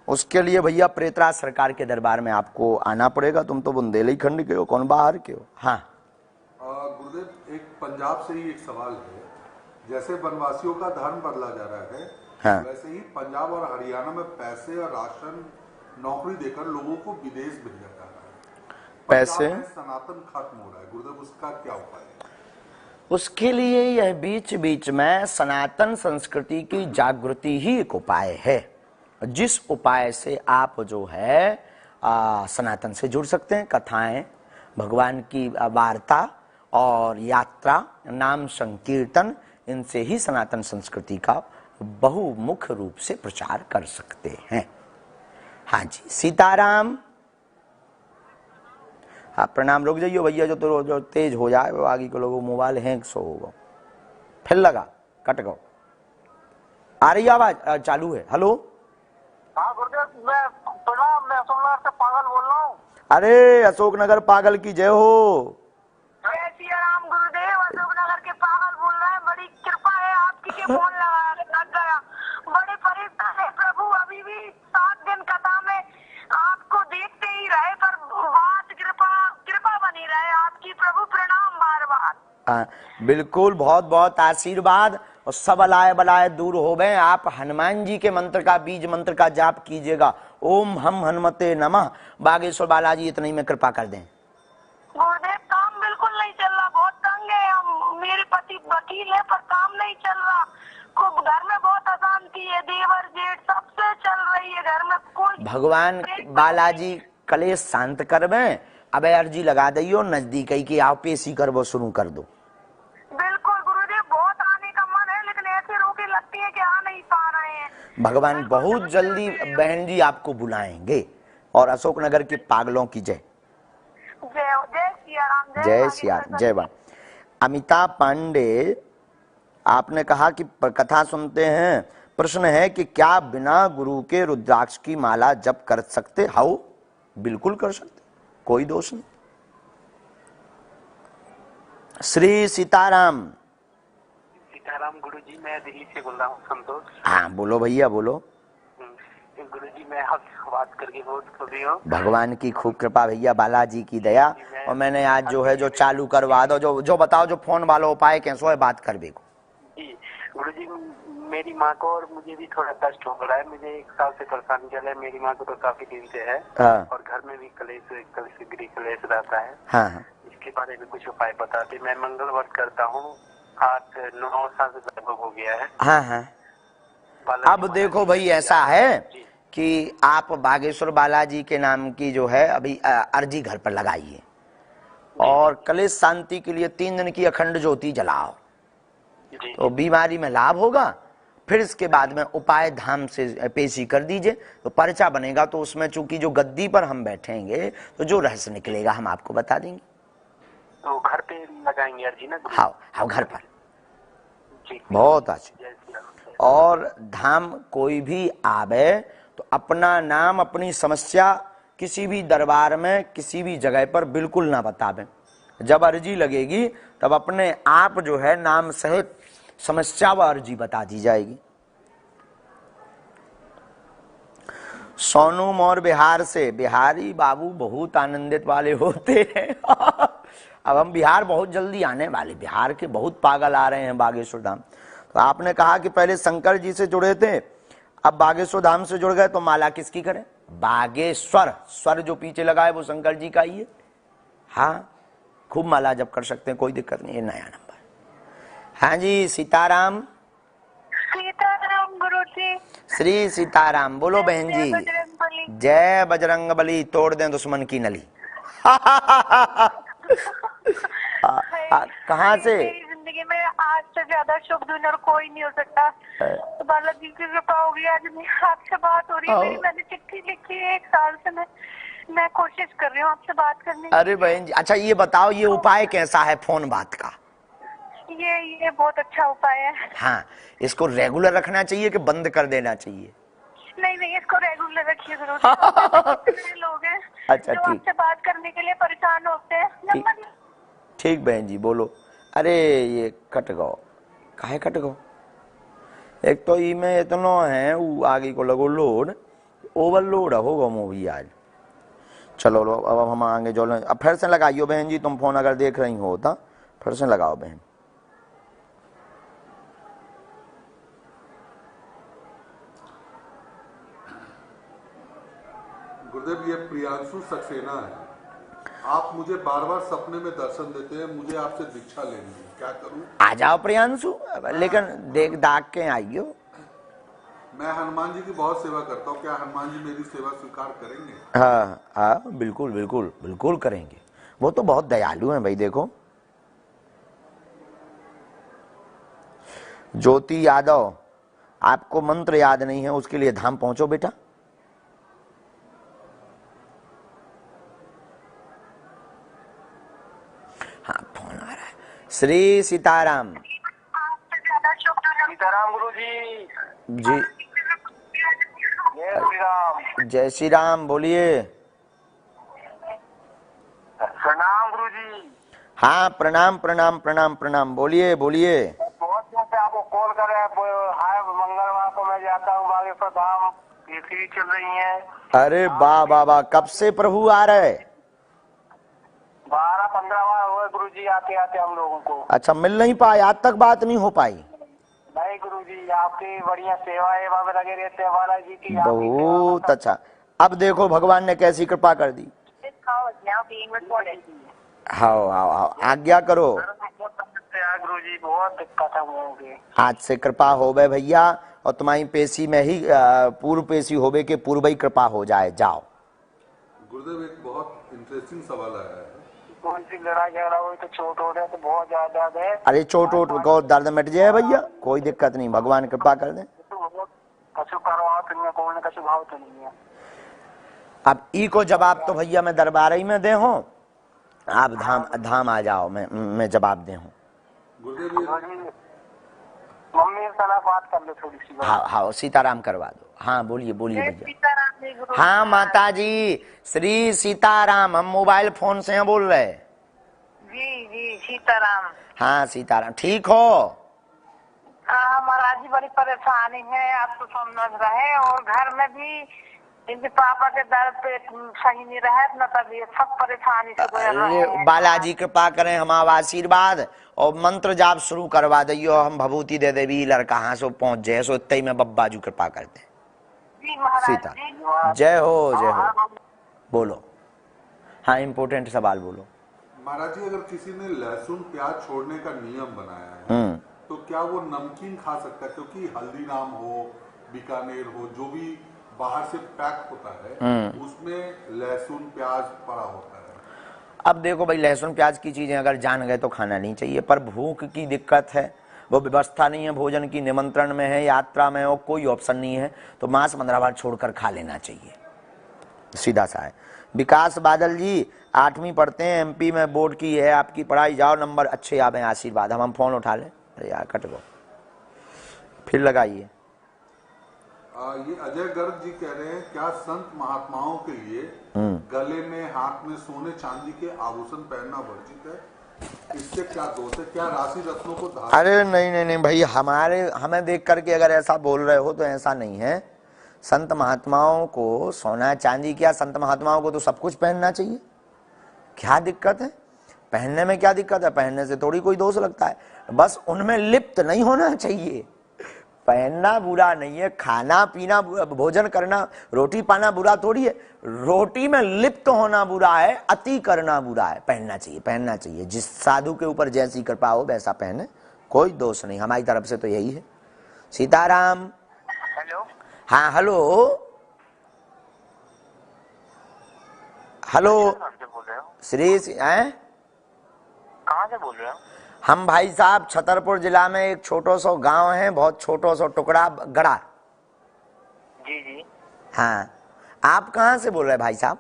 उसके लिए भैया प्रेतराज सरकार के दरबार में आपको आना पड़ेगा। तुम तो बुंदेलखंड के हो, कौन बाहर के हो? हाँ गुरुदेव, एक पंजाब से ही एक सवाल है। जैसे वनवासियों का धर्म बदला जा रहा है, हाँ। वैसे ही पंजाब और हरियाणा में पैसे और राशन नौकरी देकर लोगों को विदेश भेजा जा रहा है। पैसे पंजाब में सनातन खत्म हो रहा है गुरुदेव, उसका क्या उपाय है? उसके लिए यह बीच बीच में सनातन संस्कृति की जागृति ही एक उपाय है, जिस उपाय से आप जो है सनातन से जुड़ सकते हैं। कथाएं, भगवान की वार्ता और यात्रा, नाम संकीर्तन, इनसे ही सनातन संस्कृति का बहुमुख रूप से प्रचार कर सकते हैं। हाँ जी, सीताराम। हाँ प्रणाम। रुक जाइए भैया, जो तेज हो जाए वो आगे के लोगों मोबाइल हैंग सो होगा, फिर लगा कट गो। आ रही आवाज? चालू है। हेलो। हाँ गुरुदेव, मैं अशोकनगर से पागल बोल रहा हूँ। अरे अशोकनगर पागल की जय हो। जय श्री राम गुरुदेव, अशोकनगर के पागल बोल रहे हैं। बड़ी कृपा है आपकी के फोन लग गया। बड़ी परेशान है प्रभु, अभी भी 7 दिन कथा में आपको देखते ही रहे, पर बात कृपा बनी रहे आपकी प्रभु। प्रणाम बार बार। बिल्कुल, बहुत बहुत आशीर्वाद, और सब अलाय बलाय दूर हो गए। आप हनुमान जी के मंत्र का, बीज मंत्र का जाप कीजिएगा। ओम हम हनुमते नमः। बागेश्वर बालाजी इतने ही में कृपा कर दें। गुरुदेव काम बिल्कुल नहीं चल रहा, बहुत तंग है हम। मेरे पति वकील है पर काम नहीं चल रहा। खूब घर में बहुत अशांति है, देवर जेठ सबसे चल रही है घर में। कोई भगवान बालाजी कलेश शांत करवे। अब अर्जी लगा दियो, नजदीक ही की आओ, पेशी करवो शुरू कर दो। बिल्कुल गुरुदेव, बहुत आने का मन है, लेकिन ऐसे रोके लगती है कि आ नहीं पा रहे हैं। भगवान बहुत जल्दी बहन जी आपको बुलाएंगे। और अशोकनगर के पागलों की जय। जय सिया राम। जय सिया, जय बा। अमिता पांडे, आपने कहा कि कथा सुनते हैं, प्रश्न है कि क्या बिना गुरु के रुद्राक्ष की माला जप कर सकते? हाउ, बिल्कुल कर सकते, कोई दोष नहीं। श्री सीताराम। सीताराम गुरुजी, मैं दिल्ली से बोल रहा हूँ, संतोष। हाँ बोलो भैया, बोलो। गुरुजी मैं आपसे बात करके बहुत खुशी हूँ। भगवान की खूब कृपा भैया, बालाजी की दया। और मैंने आज जो है जो चालू करवा दो, जो बताओ, जो फोन वाला उपाय कैसो है, बात कर बेको। जी गुरुजी, मेरी माँ को और मुझे भी थोड़ा कष्ट हो रहा है। मुझे 1 साल से परेशानी चल रहा है। मेरी माँ को तो काफी दिन से है। हाँ। और घर में भी गृह कलेश रहता है। हाँ। इसके बारे में कुछ उपाय बताते। मैं मंगल व्रत करता हूँ, 8-9 साल से लगभग हो गया है। हाँ। अब देखो भाई, ऐसा है कि आप बागेश्वर बालाजी के नाम की जो है अभी अर्जी घर पर लगाइए, और कलेश शांति के लिए 3 दिन की अखंड ज्योति जलाओ, तो बीमारी में लाभ होगा। फिर इसके बाद में उपाय धाम से पेशी कर दीजिए, तो पर्चा बनेगा। तो उसमें चूंकि जो गद्दी पर हम बैठेंगे, तो जो रहस्य निकलेगा हम आपको बता देंगे। तो घर पे लगाएंगे अर्जी ना? हाँ घर पर। बहुत अच्छा। और धाम कोई भी आवे तो अपना नाम, अपनी समस्या किसी भी दरबार में, किसी भी जगह पर बिल्कुल ना बतावें। जब अर्जी लगेगी तब अपने आप जो है नाम सहित समस्या व अर्जी बता दी जाएगी। सोनू मोर बिहार से। बिहारी बाबू बहुत आनंदित वाले होते हैं। अब हम बिहार बहुत जल्दी आने वाले, बिहार के बहुत पागल आ रहे हैं बागेश्वर धाम। तो आपने कहा कि पहले शंकर जी से जुड़े थे, अब बागेश्वर धाम से जुड़ गए, तो माला किसकी करें? बागेश्वर, स्वर जो पीछे लगा है वो शंकर जी का ही है। हाँ, खूब माला जप कर सकते हैं, कोई दिक्कत नहीं है, नया नंबर। हाँ जी, सीताराम। सीताराम गुरुजी। श्री सीताराम। बोलो बहन जी। जय बजरंग बली। तोड़ दें दुश्मन की नली। कहाँ से? मेरी जिंदगी में आज से ज्यादा शुभ दिन और कोई नहीं हो सकता। तो बालाजी की कृपा होगी, आज आपसे बात हो रही है। मैंने चिट्ठी लिखी है, 1 साल से मैं मैं कोशिश कर रही हूँ आपसे बात करने की। अरे बहन जी, अच्छा ये बताओ, ये उपाय कैसा है फोन बात का? ये बहुत अच्छा उपाय है। हाँ, इसको रेगुलर रखना चाहिए कि बंद कर देना चाहिए? नहीं, इसको रेगुलर रखिए जरूर। कितने लोग हैं अच्छा, जो ठीक। आपसे बात करने के लिए परेशान होते हैं। नंबर ठीक बहन जी, बोलो। अरे ये कट गो, काहे कट गो? एक तो में इतना है, वो आगे को लगो लोड, ओवरलोड होगा मूवी आज। चलो लो, अब हम आगे जो, अब फिर से लगाइयो बहन जी, तुम फोन अगर देख रही हो तो फिर से लगाओ बहन। गुरुदेव, ये प्रियांशु सक्सेना है। आप मुझे बार बार सपने में दर्शन देते हैं, मुझे आपसे दीक्षा लेनी है, क्या करूं? आ जाओ प्रियांशु, लेकिन देख दाग के आइयो। मैं हनुमान जी की बहुत सेवा करता हूँ, क्या हनुमान जी मेरी सेवा स्वीकार करेंगे? हाँ हाँ, बिल्कुल बिल्कुल बिल्कुल करेंगे, वो तो बहुत दयालु हैं भाई। देखो ज्योति यादव, आपको मंत्र याद नहीं है, उसके लिए धाम पहुंचो बेटा। हाँ, फोन आ रहा है। श्री सीताराम। सीताराम गुरु जी। जी, जय श्री राम। जय श्री राम, बोलिए। प्रणाम गुरु जी। हाँ, प्रणाम प्रणाम प्रणाम प्रणाम, बोलिए बोलिए। बहुत दिन से आपको कॉल कर रहे हैं। हाय, मंगलवार को मैं जाता हूँ बागेश्वर धाम, ये सीरीज चल रही है। अरे वाह वाह वाह, कब से प्रभु आ रहे? 12-15 बार हुए गुरु जी आते आते हम लोगों को। अच्छा, मिल नहीं पाए, आज तक बात नहीं हो पाई? नहीं गुरु जी, आपकी बढ़िया सेवा है, में लगे रहते हैं बालाजी की। बहुत अच्छा। अब देखो भगवान ने कैसी कृपा कर दी। हाँ हाँ हाँ, आज्ञा करो। गुरु जी बहुत दिक्कत है, आज से कृपा होवे भैया, और तुम्हारी पेशी में ही पूर्व पेशी होवे के पूर्व ही कृपा हो जाए। जाओ गुरुदेव, एक बहुत इंटरेस्टिंग सवाल आया है। कौन सी लड़ाई झगड़ा हुई तो चोट हो रहा है तो बहुत ज्यादा है। अरे चोट वोट को दर्द मिट जाए भैया, कोई दिक्कत नहीं, भगवान कृपा कर दे। कछु करवाओ तो नहीं, कौन कछु भाव तो नहीं है। अब ई को जवाब तो भैया मैं दरबार ही में दे हूँ, आप धाम आ जाओ, मैं जवाब दे हूँ। गुरुदेव, मम्मी से बात कर लो थोड़ी सी। हाँ हाँ, सीताराम करवा दो। हाँ बोलिए बोलिए भैया। सीताराम जी गुरु। हाँ माता जी, श्री सीताराम, हम मोबाइल फोन से हैं बोल रहे। जी सीताराम। हाँ सीताराम, ठीक हो? हाँ, महाराज जी बड़ी परेशानी है, आप तो समझ रहे। और घर में भी इनके पापा के दर्द पे सही नहीं रहे, न तबीयत, सब परेशानी से गुजर रहे हैं। बालाजी कृपा करें, हमारा आशीर्वाद और मंत्र जाप शुरू करवा दियो, हम भभूति दे देवी, लड़का हाँ सो पहुंच जाए, सो इतने में बब्बा जू कृपा करते। जी महाराज सीता जी। जय हो जय हो। बोलो, हाँ इम्पोर्टेंट सवाल बोलो। महाराज जी, अगर किसी ने लहसुन प्याज छोड़ने का नियम बनाया है तो क्या वो नमकीन खा सकता है? क्योंकि हल्दीराम हो, बीकानेर हो, जो भी बाहर से पैक होता है उसमें लहसुन प्याज पड़ा होता है। अब देखो भाई, लहसुन प्याज की चीजें अगर जान गए तो खाना नहीं चाहिए, पर भूख की दिक्कत है, वो व्यवस्था नहीं है भोजन की, निमंत्रण में है, यात्रा में हो, कोई ऑप्शन नहीं है, तो मांस मंगलवार छोड़कर खा लेना चाहिए, सीधा सा है। विकास बादल जी 8वीं पढ़ते हैं, MP में बोर्ड की है आपकी पढ़ाई, जाओ नंबर अच्छे आवे, आशीर्वाद। हम फोन उठा लें। अरे यार कट गो, फिर लगाइए। ये अजय गर्ग जी कह रहे हैं, क्या संत महात्माओं के लिए गले में, हाथ में सोने चांदी के आभूषण पहनना वर्जित है? इससे क्या दोष है? क्या राशि रत्नों को धारण? अरे नहीं नहीं नहीं भाई, हमें देख करके अगर ऐसा बोल रहे हो तो ऐसा नहीं है। संत महात्माओं को सोना चांदी क्या, संत महात्माओं को तो सब कुछ पहनना चाहिए, क्या दिक्कत है? पहनने में क्या दिक्कत है? पहनने से थोड़ी कोई दोष लगता है, बस उनमें लिप्त नहीं होना चाहिए। पहनना बुरा नहीं है, खाना पीना, भोजन करना, रोटी पाना बुरा थोड़ी है, रोटी में लिप्त होना बुरा है, अति करना बुरा है। पहनना चाहिए, पहनना चाहिए, जिस साधु के ऊपर जैसी कृपा हो वैसा पहने, कोई दोष नहीं, हमारी तरफ से तो यही है। सीताराम। हेलो। हाँ हेलो हेलो। श्री हैं? कहाँ से बोल रहे हो? हम भाई साहब छतरपुर जिला में एक छोटो सो गांव है, बहुत छोटो सो टुकड़ा गड़ा। जी। हाँ, आप कहाँ से बोल रहे हैं भाई साहब?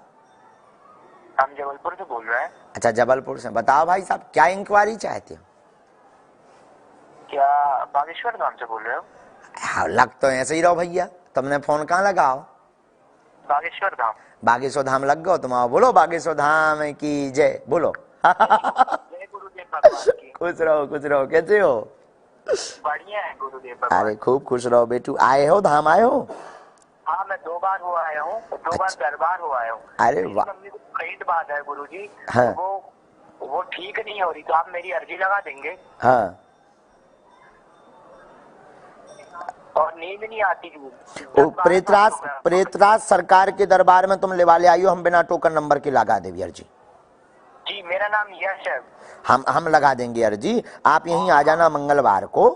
हम जबलपुर से बोल रहे हैं। अच्छा, जबलपुर से। बताओ भाई साहब, क्या इंक्वायरी चाहते हो? क्या बागेश्वर धाम से बोल रहे हो? हाँ, लग तो ऐसे ही रहो भैया, तुमने फोन कहाँ लगाओ? बागेश्वर धाम। बागेश्वर धाम लग गो तुम। आओ, बोलो बागेश्वर धाम की जय, बोलो। जय गुरुदेव भगवान की। खुश रहो, कैसे हो? बढ़िया है गुरुदेव भगवान। अरे खूब खुश रहो बेटू। आए हो धाम, आए हो? हाँ, मैं 2 बार हो आया हूँ, 2 बार दरबार हो आया हूँ। अरे वाह। मम्मी को पेट बात है गुरुजी। हाँ। वो ठीक नहीं हो रही, तो आप मेरी अर्जी लगा देंगे? हाँ। और नींद नहीं आती। ओ, प्रेतराज सरकार के दरबार में तुम ले वाले आइयो, हम बिना टोकन नंबर के लगा देंगे अर्जी। जी, मेरा नाम यश है। हम लगा देंगे अर्जी। आप यहीं आ जाना मंगलवार को।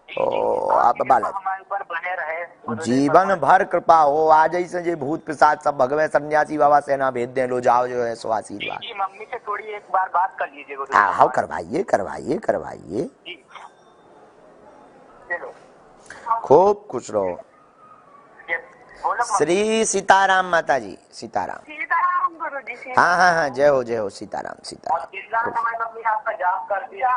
आप बालक हमारे ऊपर बने रहे, जीवन भर कृपा हो। आज ऐसे जे भूत पिशाच सब भगवे सन्यासी बाबा सेना भेज दे, लो जाओ जो है सो आशीर्वाद। जी, मम्मी से थोड़ी एक बार बात कर लीजिए गुरुजी। हाँ, करवाइए। जी, चलो। खूब खुश रहो। बोलो। श्री सीताराम माता जी, सीताराम। सीताराम गुरुजी। हाँ, जय हो सीताराम। मम्मी आपका जाप कर दिया।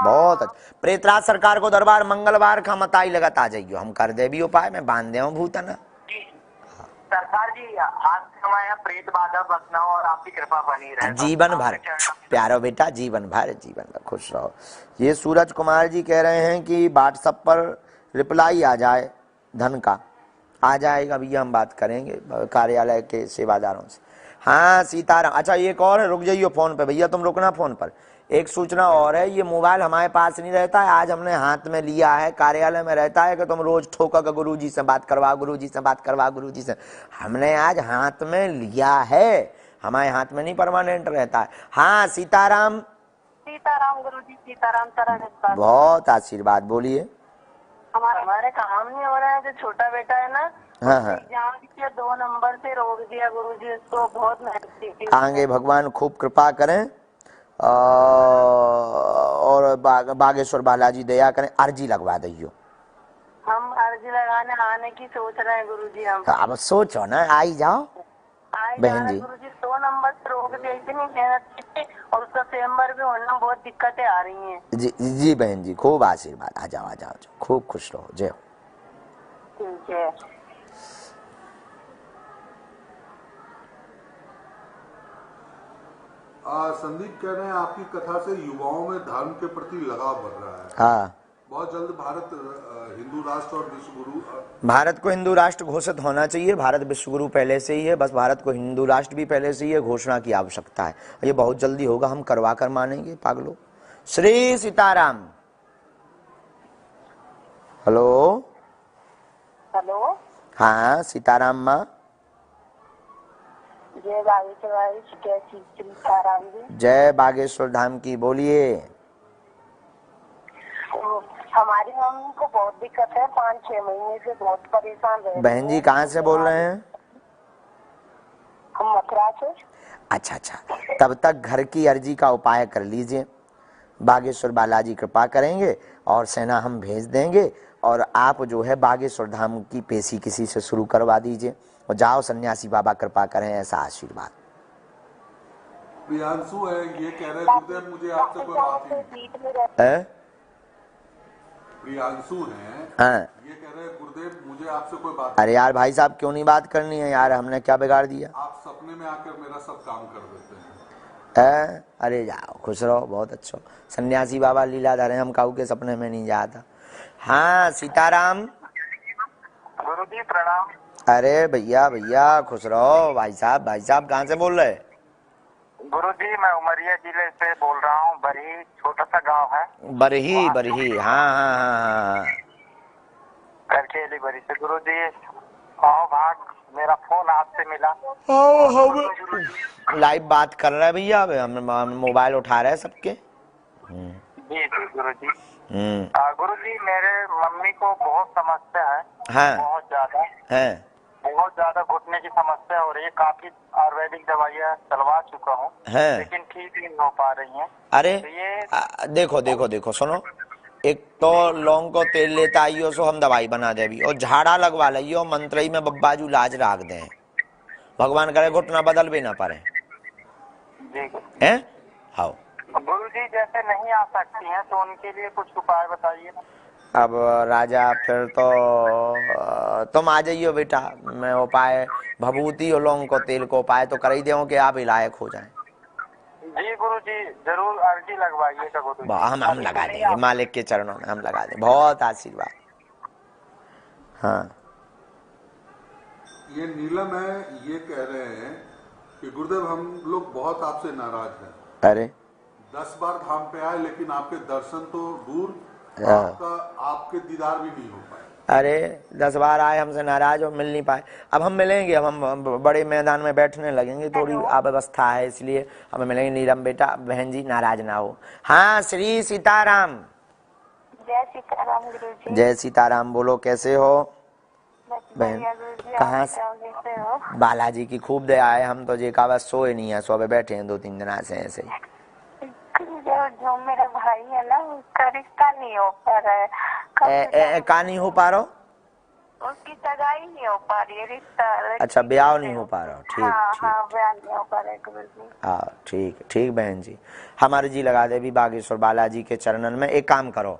बहुत अच्छा। प्रेतराज सरकार को दरबार मंगलवार का मताई लगत आ जाइयो, हम कर दे भी उपाय में बांध दे भूतन। सरकार जी, आज से हमारे यहाँ प्रेत बाधा बसना और आपकी कृपा बनी रहे जीवन भर। प्यारो बेटा, जीवन भर खुश रहो। ये सूरज कुमार जी कह रहे हैं कि व्हाट्सएप पर रिप्लाई आ जाए धन का। आ जाएगा भैया, हम बात करेंगे कार्यालय के सेवादारों से। हाँ सीताराम। अच्छा, एक और है, रुक जाइए फोन पे भैया, तुम रुकना फोन पर। एक सूचना और है, ये मोबाइल हमारे पास नहीं रहता है, आज हमने हाथ में लिया है। कार्यालय में रहता है कि तुम रोज ठोकर गुरुजी से बात करवा, गुरुजी से। हमने आज हाथ में लिया है, हमारे हाथ में नहीं परमानेंट रहता है। हाँ सीताराम। सीताराम गुरुजी, सीताराम। बहुत आशीर्वाद, बोलिए। हमारे काम नहीं हो रहा है, जो छोटा बेटा है ना, हाँ। एग्जाम के 2 नंबर से रोक दिया गुरुजी, उसको बहुत मेहनत की। आगे भगवान खूब कृपा करें और बागेश्वर बालाजी दया करें। अर्जी लगवा दियो। हम अर्जी लगाने आने की सोच रहे हैं गुरुजी। हम अब सोचो ना, आई जाओ बहन जी। गुरुजी 2 नंबर से रोक दिया, इतनी मेहनत की, और उसका सेम्बर भी होना, बहुत दिक्कतें आ रही हैं। जी बहन जी, खूब आशीर्वाद। आ जाओ, खूब खुश रहो, जय हो। ठीक है। संदीप कह रहे हैं आपकी कथा से युवाओं में धर्म के प्रति लगाव बढ़ रहा है। हाँ, बहुत जल्द भारत हिंदू राष्ट्र और विश्व गुरु। भारत को हिंदू राष्ट्र घोषित होना चाहिए। भारत विश्व गुरु पहले से ही है, बस भारत को हिंदू राष्ट्र भी पहले से ही है, घोषणा की आवश्यकता है। ये बहुत जल्दी होगा, हम करवा कर मानेंगे पागलो। श्री सीताराम। हेलो। हाँ सीताराम माँ। जय बागेश्वर सीताराम जी। जय बागेश्वर धाम की, बोलिए। हमारी मम्मी को बहुत दिक्कत है, 5-6 महीने से बहुत परेशान रह रही है। बहन जी कहाँ से बोल रहे हैं? हम मथुरा से। अच्छा, तब तक घर की अर्जी का उपाय कर लीजिए। बागेश्वर बालाजी कृपा करेंगे और सेना हम भेज देंगे, और आप जो है बागेश्वर धाम की पेशी किसी से शुरू करवा दीजिए, और जाओ सन्यासी बाबा कृपा करें, ऐसा आशीर्वाद। प्रियांशु है, ये कह रहे गुरुदेव मुझे आपसे कोई बात नहीं। प्रियांशु हैं, हाँ, ये कह रहे गुरुदेव मुझे आपसे कोई बात। अरे यार भाई साहब, क्यों नहीं बात करनी है यार, हमने क्या बिगाड़ दिया? आप सपने में आकर मेरा सब काम कर देते हैं। अरे जाओ, खुश रहो, बहुत अच्छा। सन्यासी बाबा लीलाधर हैं, हम काऊ के सपने में नहीं जाता। हाँ सीताराम। गुरुजी प्रणाम। अरे भैया खुश रहो। भाई साहब कहाँ से बोल रहे? गुरुजी मैं उमरिया जिले से बोल रहा हूँ। बरही छोटा सा गांव है। बरही। हाँ। करकेली बरी से। गुरुजी आओ भाग, मेरा फोन आपसे मिला। हम लाइव बात कर रहे हैं भैया, हम मोबाइल उठा रहे हैं सबके। जी गुरुजी। गुरुजी मेरे मम्मी को बहुत समस्या है। हाँ। बहुत ज्यादा है। बहुत ज्यादा घुटने की समस्या हो रही है। काफी आयुर्वेदिक दवाइयाँ चलवा चुका हूँ, लेकिन ठीक नहीं हो पा रही हैं। अरे तो ये देखो सुनो, एक तो लौंग को तेल लेता आइयो सो हम दवाई बना देवी, और झाड़ा लगवा लियो, मंत्रई में बब्बाजू लाज राख दे, भगवान करे घुटना बदल भी ना पारे। जी हैं? आओ। गुरुजी जैसे नहीं आ सकती हैं तो उनके लिए कुछ उपाय बताइए। अब राजा फिर तो तुम आ जाइयो बेटा, मैं उपाय भभूति और लौंग को तेल को उपाय तो कर ही दूं कि आप लायक हो जाएं। जी गुरुजी जरूर अर्जी लगवाइएगा गुरुजी। हम लगा देंगे, मालिक के चरणों में हम लगा देंगे, बहुत आशीर्वाद। हाँ ये नीलम है, ये कह रहे हैं कि गुरुदेव हम लोग बहुत आपसे नाराज हैं। अरे 10 बार धाम पे आए लेकिन आपके दर्शन तो दूर, आपके दीदार भी नहीं हो पाए। अरे 10 बार आए, हमसे नाराज और मिल नहीं पाए। अब हम मिलेंगे, अब हम बड़े मैदान में बैठने लगेंगे, थोड़ी अव्यवस्था है इसलिए हमें मिलेंगे। नीलम बेटा, बहन जी नाराज ना हो। हाँ श्री सीताराम। जय सीताराम गुरुजी। जय सीताराम। बोलो कैसे हो बहन? कहाँ से? बालाजी की खूब दया है, हम तो जी का बस सोए नहीं है, सोए बैठे हैं 2-3 दिन से ऐसे ही। जो मेरा भाई है ना उसका रिश्ता नहीं हो पा रहा है। का नहीं हो पा रहा? उसकी सगाई नहीं हो पा रही है, रिश्ता। अच्छा ब्याह नहीं हो पा रहा? ठीक ठीक। हाँ ब्याह नहीं हो पा रहा है गुरुजी। हाँ ठीक ठीक बहन जी, हमारी जी लगा दे भी बागेश्वर बालाजी के चरणन में। एक काम करो,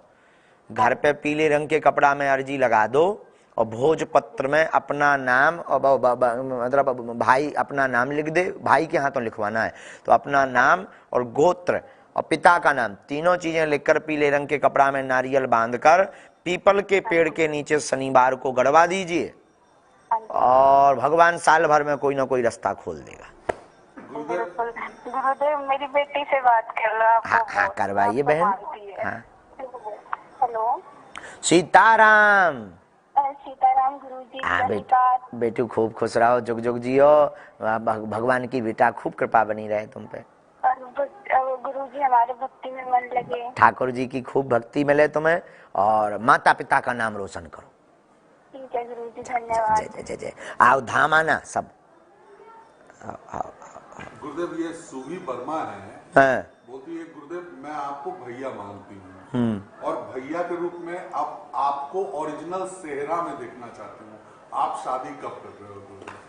घर पे पीले रंग के कपड़ा में अर्जी लगा दो और भोजपत्र में अपना नाम और मतलब भाई अपना नाम लिख दे। भाई के हाथों लिखवाना है, तो अपना नाम और गोत्र और पिता का नाम, तीनों चीजें लिखकर पीले रंग के कपड़ा में नारियल बांधकर पीपल के पेड़ के नीचे शनिवार को गड़वा दीजिए और भगवान साल भर में कोई ना कोई रास्ता खोल देगा। गुरुदेव मेरी बेटी से बात कर लो आप। हाँ करवाइए बहन। हाँ हेलो सीताराम। सीताराम गुरुजी। बेटू खूब खुश रहो, जुग जुग जियो, भगवान की बेटा खूब कृपा बनी रहे तुम पे। गुरुजी हमारे भक्ति में मन लगे, ठाकुर जी की खूब भक्ति मिले तुम्हें और माता पिता का नाम रोशन करो। ठीक है गुरुजी, धन्यवाद। जय जय जय। आओ धाम आना सब। गुरुदेव ये सूही वर्मा है, बोलती है गुरुदेव मैं आपको भैया मानती हूँ और भैया के रूप में अब आपको ओरिजिनल सेहरा में देखना चाहती हूँ, आप शादी कब कर रहे हो गुरुदेव?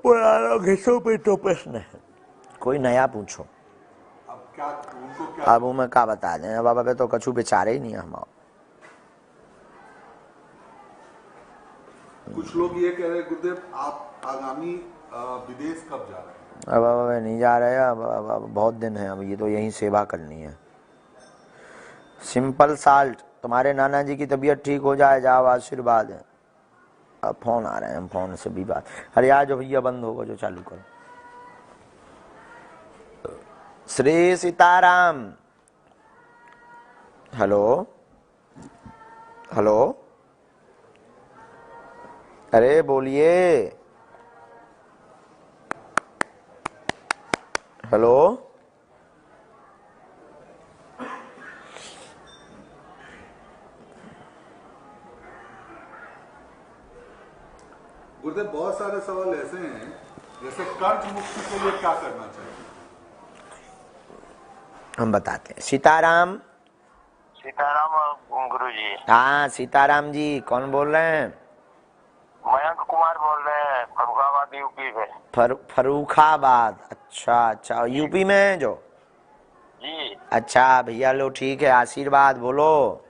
पुराना घिसो पे तो प्रश्न है, कोई नया पूछो। अब क्या उनको क्या? अब मैं क्या बता दें बाबा पे, तो कछु बेचारे ही नहीं हम। कुछ लोग ये कह रहे गुरुदेव आप आगामी विदेश कब जा रहे हैं? अब नहीं जा रहे, अब बहुत दिन है, अब ये तो यही सेवा करनी है। सिंपल साल्ट, तुम्हारे नाना जी की तबीयत ठीक हो जाए, जाओ आशीर्वाद है। अब फोन आ रहे हैं, हम फोन से भी बात। अरे आज जो भैया बंद होगा जो चालू करो। श्री सीताराम। हेलो हेलो, अरे बोलिए। हेलो गुरुदेव बहुत सारे सवाल ऐसे हैं, जैसे कर्ज मुक्ति के लिए क्या करना चाहिए? हम बताते हैं। सीताराम। सीताराम गुरुजी। हाँ सीताराम जी, कौन बोल रहे हैं? मयंक कुमार बोल रहे हैं, फरुखाबाद यूपी में। फरुखाबाद, अच्छा अच्छा, यूपी में है जो? जी। अच्छा भैया लो ठीक है, आशीर्वाद बोलो।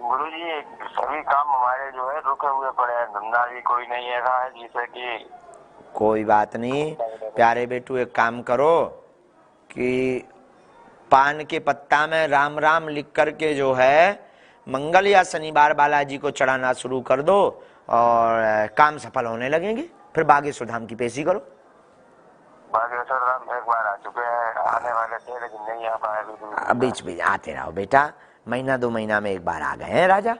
गुरुजी सभी काम हमारे जो है रुके हुए पड़े हैं, धंधा भी कोई नहीं ऐसा है जिसे कि। कोई बात नहीं प्यारे बेटू, एक काम करो कि पान के पत्ता में राम राम लिख करके जो है मंगल या शनिवार बालाजी को चढ़ाना शुरू कर दो और काम सफल होने लगेंगे। फिर बागेश्वर धाम की पेशी करो। बागेश्वर धाम एक बार आ चुके हैं, आने वाले थे लेकिन नहीं आ पाए। बीच बीच आते रहो बेटा, महीना 2 महीना में एक बार आ गए हैं राजा।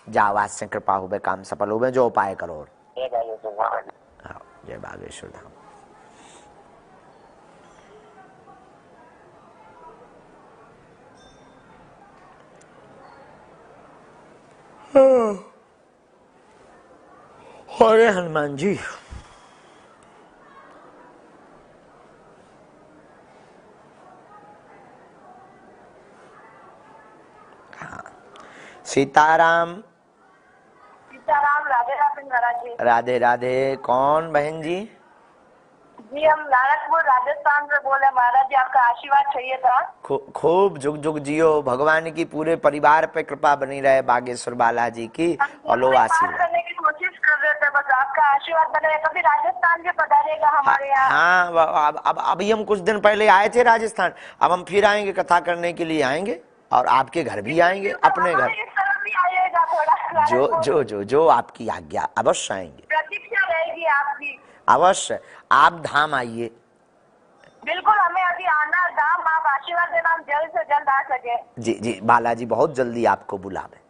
जाओ आज से कृपा हो गए, काम सफल हो गए, जो उपाय करो। जय बागेश्वर धाम। अरे हनुमान जी, हाँ सीताराम। सीताराम। राधे राधे महाराज जी। राधे राधे। कौन बहन जी? जी हम नारायणपुर राजस्थान से बोल रहे महाराज जी, आपका आशीर्वाद चाहिए था। खूब जुग जुग जियो, भगवान की पूरे परिवार पे कृपा बनी रहे, बागेश्वर बालाजी की और लो आशीर्वाद करने की कोशिश कर रहे थे, बस आपका आशीर्वाद बने। कभी राजस्थान भी पधारिएगा हमारे यहाँ। हाँ, अब अभी हम कुछ दिन पहले आए थे राजस्थान, अब हम फिर आएंगे, कथा करने के लिए आएंगे और आपके घर भी आएंगे, अपने घर। इस तरफ भी आइएगा थोड़ा। जो आपकी आज्ञा, अवश्य आएंगे, प्रतीक्षा रहेगी आपकी। अवश्य आप धाम आइए। बिल्कुल, हमें अभी आना धाम, आप आशीर्वाद देना हम जल्द से जल्द आ सके। जी जी, बालाजी बहुत जल्दी आपको बुलावे।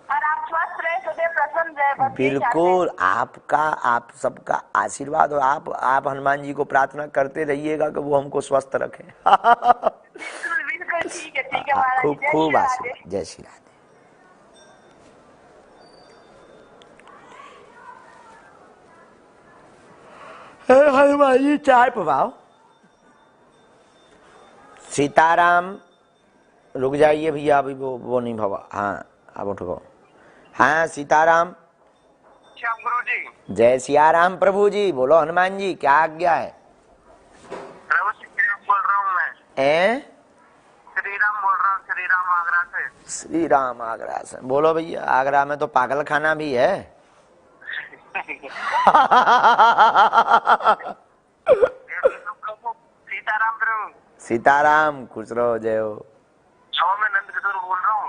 और आप स्वस्थ रहे, सदैव प्रसन्न रहे। बिल्कुल, आपका, आप सबका आशीर्वाद, और आप हनुमान जी को प्रार्थना करते रहिएगा कि वो हमको स्वस्थ रखें। बिल्कुल बिल्कुल, ठीक है महाराज। खूब खूब आशीर्वाद। जय श्री राधे। हनुमान जी चाय पवाओ। सीताराम, रुक जाइए भैया, अभी वो नहीं भवा। हाँ अब उठो। हाँ सीताराम। श्याम गुरु जी। जय सियाराम प्रभु जी, बोलो हनुमान जी, क्या आज्ञा है? प्रभु श्री राम बोल रहा हूँ मैं। श्री राम बोल रहा हूँ, श्री राम आगरा से। श्री राम आगरा से, बोलो भैया। आगरा में तो पागल खाना भी है। सीताराम प्रभु। सीताराम, खुश रहो, जय हो। मैं नंद किशोर बोल रहा हूँ।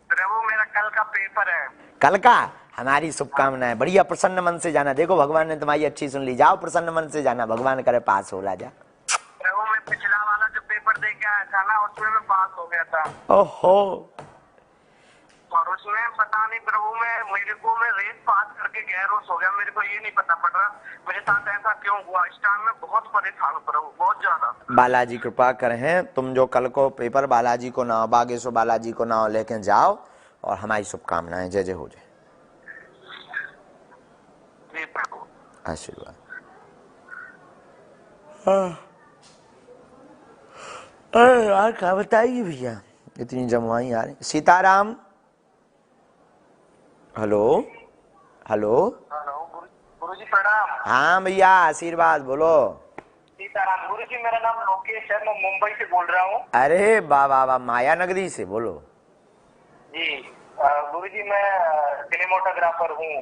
प्रभु मेरा कल का पेपर है। कल का? हमारी शुभकामनाएं, बढ़िया प्रसन्न मन से जाना। देखो भगवान ने तुम्हारी अच्छी सुन ली, जाओ प्रसन्न मन से जाना, भगवान करे पास हो राजा। प्रभु मैं पिछला वाला जो पेपर दे के आया था ना, उसमें मैं पास हो गया था। ओहो। और उसमें पता नहीं प्रभु मेरे को रेस पास करके गैरोस हो गया, मेरे को ये नहीं पता पड़ रहा मेरे साथ ऐसा क्यों हुआ। इस टाइम में बहुत परेशान हूँ प्रभु, बहुत ज्यादा। बालाजी कृपा करें, तुम जो कल को पेपर बालाजी को नाम, बागेश्वर बालाजी को नाम लेके जाओ, और हमारी शुभकामनाएं जय जय हो जाए। आशीर्वाद। यार क्या बताइए भैया, इतनी जमवाई आ रही। सीताराम। Hello hello. गुरुजी प्रणाम। हाँ भैया आशीर्वाद, बोलो। सीताराम। गुरुजी मेरा नाम लोकेश है, मैं मुंबई से बोल रहा हूँ। अरे वाह, माया नगरी से, बोलो जी। गुरुजी मैं सिनेमाटोग्राफर हूँ,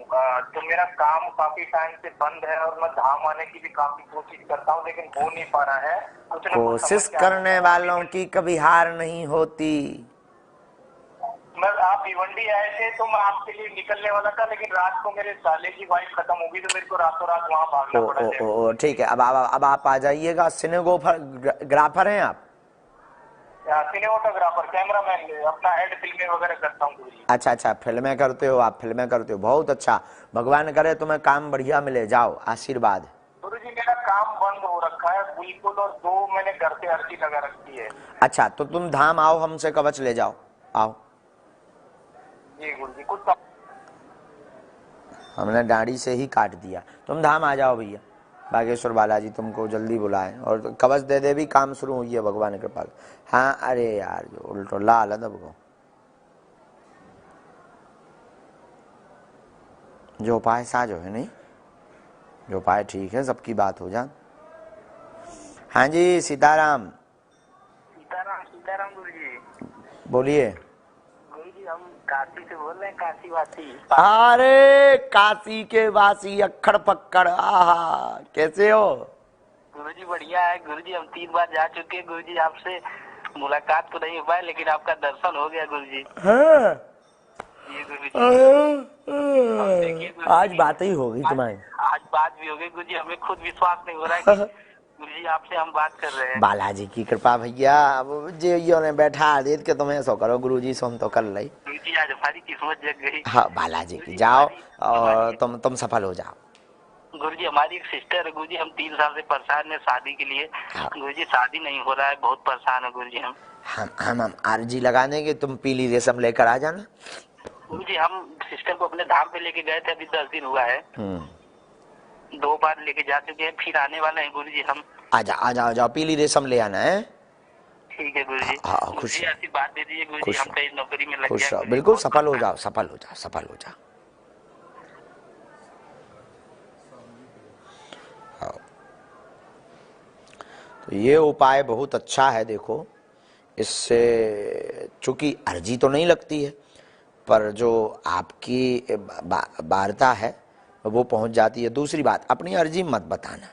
तो मेरा काम काफी टाइम से बंद है और मैं धाम आने की भी काफी कोशिश करता हूँ, लेकिन हो नहीं पा रहा है। कोशिश करने वालों की कभी हार नहीं होती। मैं आप भिवंडी आए थे तो मैं आपके लिए निकलने वाला था, लेकिन रात को मेरे साले की वाइफ खत्म हो गई तो मेरे को रातों रात वहाँ भागना पड़ा। ठीक है, अब आप आ जाइएगा। सिनेमाटोग्राफर हैं आप? सिनेमाटोग्राफर, कैमरामैन, अपना एड फिल्में वगैरह करता हूँ। अच्छा, फिल्में करते हो आप, फिल्में करते हो, बहुत अच्छा। भगवान करे तुम्हें काम बढ़िया मिले, जाओ आशीर्वाद। गुरुजी मेरा काम बंद हो रखा है बिल्कुल, और 2 मैंने घर से अर्जी लगा रखी है। अच्छा, तो तुम धाम आओ, हमसे कवच ले जाओ, आओ। जी गुरुजी, कुछ हमने दाढ़ी से ही काट दिया। तुम धाम आ जाओ भैया, बागेश्वर बालाजी तुमको जल्दी बुलाएं, और कवच दे दे भी, काम शुरू हुई है भगवान के पास। हाँ अरे यार, जो उल्टो लाल है दब को, जो पाए साजो है नहीं, जो पाए ठीक है, सबकी बात हो जा। हाँ जी सीताराम। सीताराम गुरुजी। बोलिए। गुरुजी हम काशी से बोल रहे हैं, काशी वासी। अरे काशी के वासी, अक्खड़ पक्कड़, आहा, कैसे हो? गुरुजी बढ़िया है गुरुजी, हम 3 बार जा चुके हैं गुरुजी, आपसे मुलाकात तो नहीं हो पाई, लेकिन आपका दर्शन हो गया गुरुजी। हाँ। जी गुरुजी। आज बात ही होगी तुम्हारी। आज बात भी हो गई गुरुजी, हमें खुद विश्वास नहीं हो रहा है कि गुरुजी आपसे हम बात कर रहे हैं। बालाजी की कृपा भैया, अब जो ने बैठा देख के तुम्हें सो करो, गुरुजी सो हम तो कर ली। गुरुजी आज हमारी किस्मत जग गई। हाँ बालाजी की, जाओ और तुम सफल हो जाओ। गुरुजी हमारी एक सिस्टर है गुरुजी, हम 3 साल से परेशान है शादी के लिए। गुरुजी शादी नहीं हो रहा है, बहुत परेशान है गुरुजी हम अर्जी लगा देंगे, तुम पीली रेशम लेकर आ जाना। गुरुजी हम सिस्टर को अपने धाम पे लेके गए थे, अभी 10 दिन हुआ है। 2 बार लेके जा चुके हैं, फिर आने वाले हैं गुरुजी हम। आ जाओ, पीली रेशम ले आना है। ठीक है गुरुजी। हाँ खुश, ऐसी बात दे दीजिए गुरुजी, हम कहीं नौकरी में लग जाए। बिल्कुल सफल हो जाओ। ये उपाय बहुत अच्छा है। देखो, इससे चूंकि अर्जी तो नहीं लगती है, पर जो आपकी वार्ता है वो पहुंच जाती है। दूसरी बात, अपनी अर्जी मत बताना,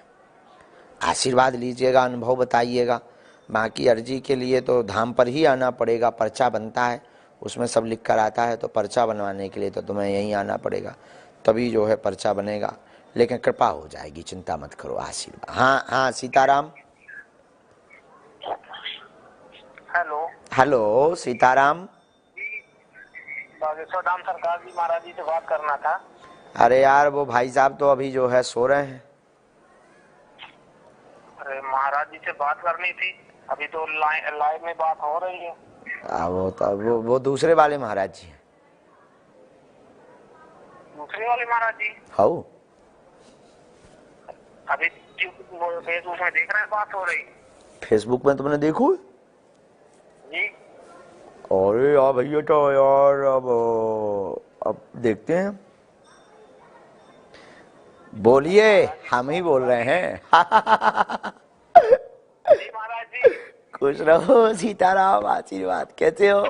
आशीर्वाद लीजिएगा, अनुभव बताइएगा। बाकी अर्जी के लिए तो धाम पर ही आना पड़ेगा, पर्चा बनता है उसमें सब लिख कर आता है, तो पर्चा बनवाने के लिए तो तुम्हें यहीं आना पड़ेगा, तभी जो है पर्चा बनेगा। लेकिन कृपा हो जाएगी, चिंता मत करो, आशीर्वाद। हाँ हाँ, सीताराम। Hello hello, Sitaram. बागेश्वर धाम सरकार जी महाराज जी से बात करना था। अरे यार, वो भाई साहब तो अभी जो है सो रहे हैं। अरे महाराज जी से बात करनी थी, अभी तो लाइव में बात हो रही है। वो दूसरे वाले महाराज जी हैं। दूसरे वाले महाराज जी? हाँ, अभी फेसबुक में देख रहे हैं बात हो रही। फेसबुक में तुमने देखो जी? अरे यार भैया, तो यार अब देखते हैं। बोलिए, हम ही बोल रहे हैं। जी महाराज जी। खुश रहो सीताराम, आशीर्वाद। कैसे हो?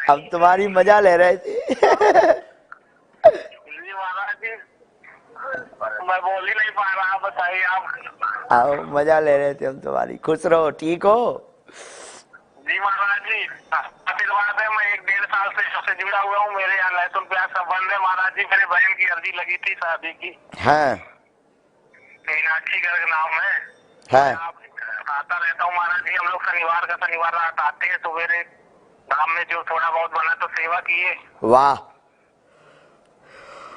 अब तुम्हारी मजा ले रहे थे। जी महाराज जी, मैं बोल ही नहीं पा रहा, बताइए आप। आओ, मजा ले रहे थे हम तुम्हारी। खुश रहो, ठीक हो? जी महाराज जी, आशीर्वाद है। मैं 1-1.5 साल से जुड़ा हुआ हूँ। मेरे यहाँ लहसुन प्याज सब बंद है महाराज जी। मेरे बहन की अर्जी लगी थी शादी की। हाँ, मीनाक्षी गर्ग नाम है। हाँ। आता रहता हूँ महाराज जी। हम लोग शनिवार रात आते हैं, सवेरे धाम में जो थोड़ा बहुत बना तो सेवा किए। वाह,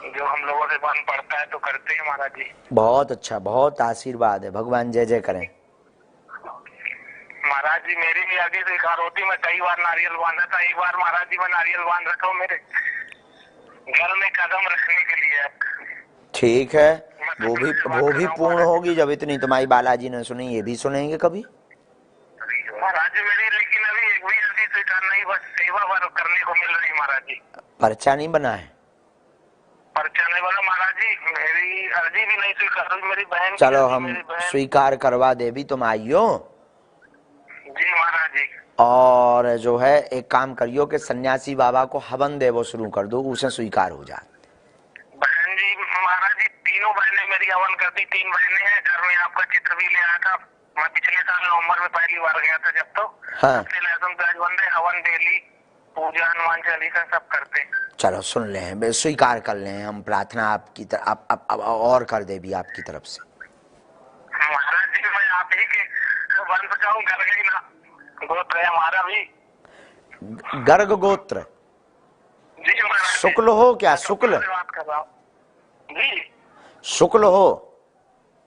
जो हम लोगों से बन पड़ता है तो करते हैं महाराज जी। बहुत अच्छा, बहुत आशीर्वाद है। भगवान जय जय करें। महाराज जी, मेरी भी आगे से होती, मैं कई बार नारियल बांधा था। एक बार महाराज जी मैं नारियल बांध रखा हूँ मेरे घर में कदम रखने के लिए। ठीक है, वो भी पूर्ण होगी जब इतनी तुम्हारी बालाजी ने सुनी, ये भी सुनेंगे कभी। महाराज जी मेरी लेकिन अभी एक भी अर्जी स्वीकार नहीं, बस सेवा करने को मिल रही महाराज जी। पर्चा नहीं बना है? पर्चा नहीं बना महाराज जी, मेरी अर्जी भी नहीं स्वीकार हुई। मेरी बहन, चलो हम स्वीकार करवा दे भी, तुम आइयो। जी महाराज जी। और जो है एक काम करियो कि सन्यासी बाबा को हवन देवो शुरू कर दो, उसे स्वीकार हो जाए। बहन जी, महाराज जी तीनों बहनें मेरी हवन कर दी। 3 बहनें हैं। घर में आपका चित्र भी ले आया था। मैं पिछले साल नवंबर में पहली बार गया था जब, तो हाँ। लहसुन प्याज बन रहे, हवन डेली, पूजा हनुमान चालीसा सब करते हैं। चलो सुन ले, स्वीकार कर ले, हम प्रार्थना आपकी तरफ अब और कर दे भी आपकी तरफ से। महाराज जी, मैं आप ही के वंश का हूँ, गर्ग ही ना गोत्र है हमारा भी। गर्ग गोत्र? जी महाराज। शुक्ल हो क्या? शुक्ल? बात कर रहा हूँ जी। शुक्ल हो?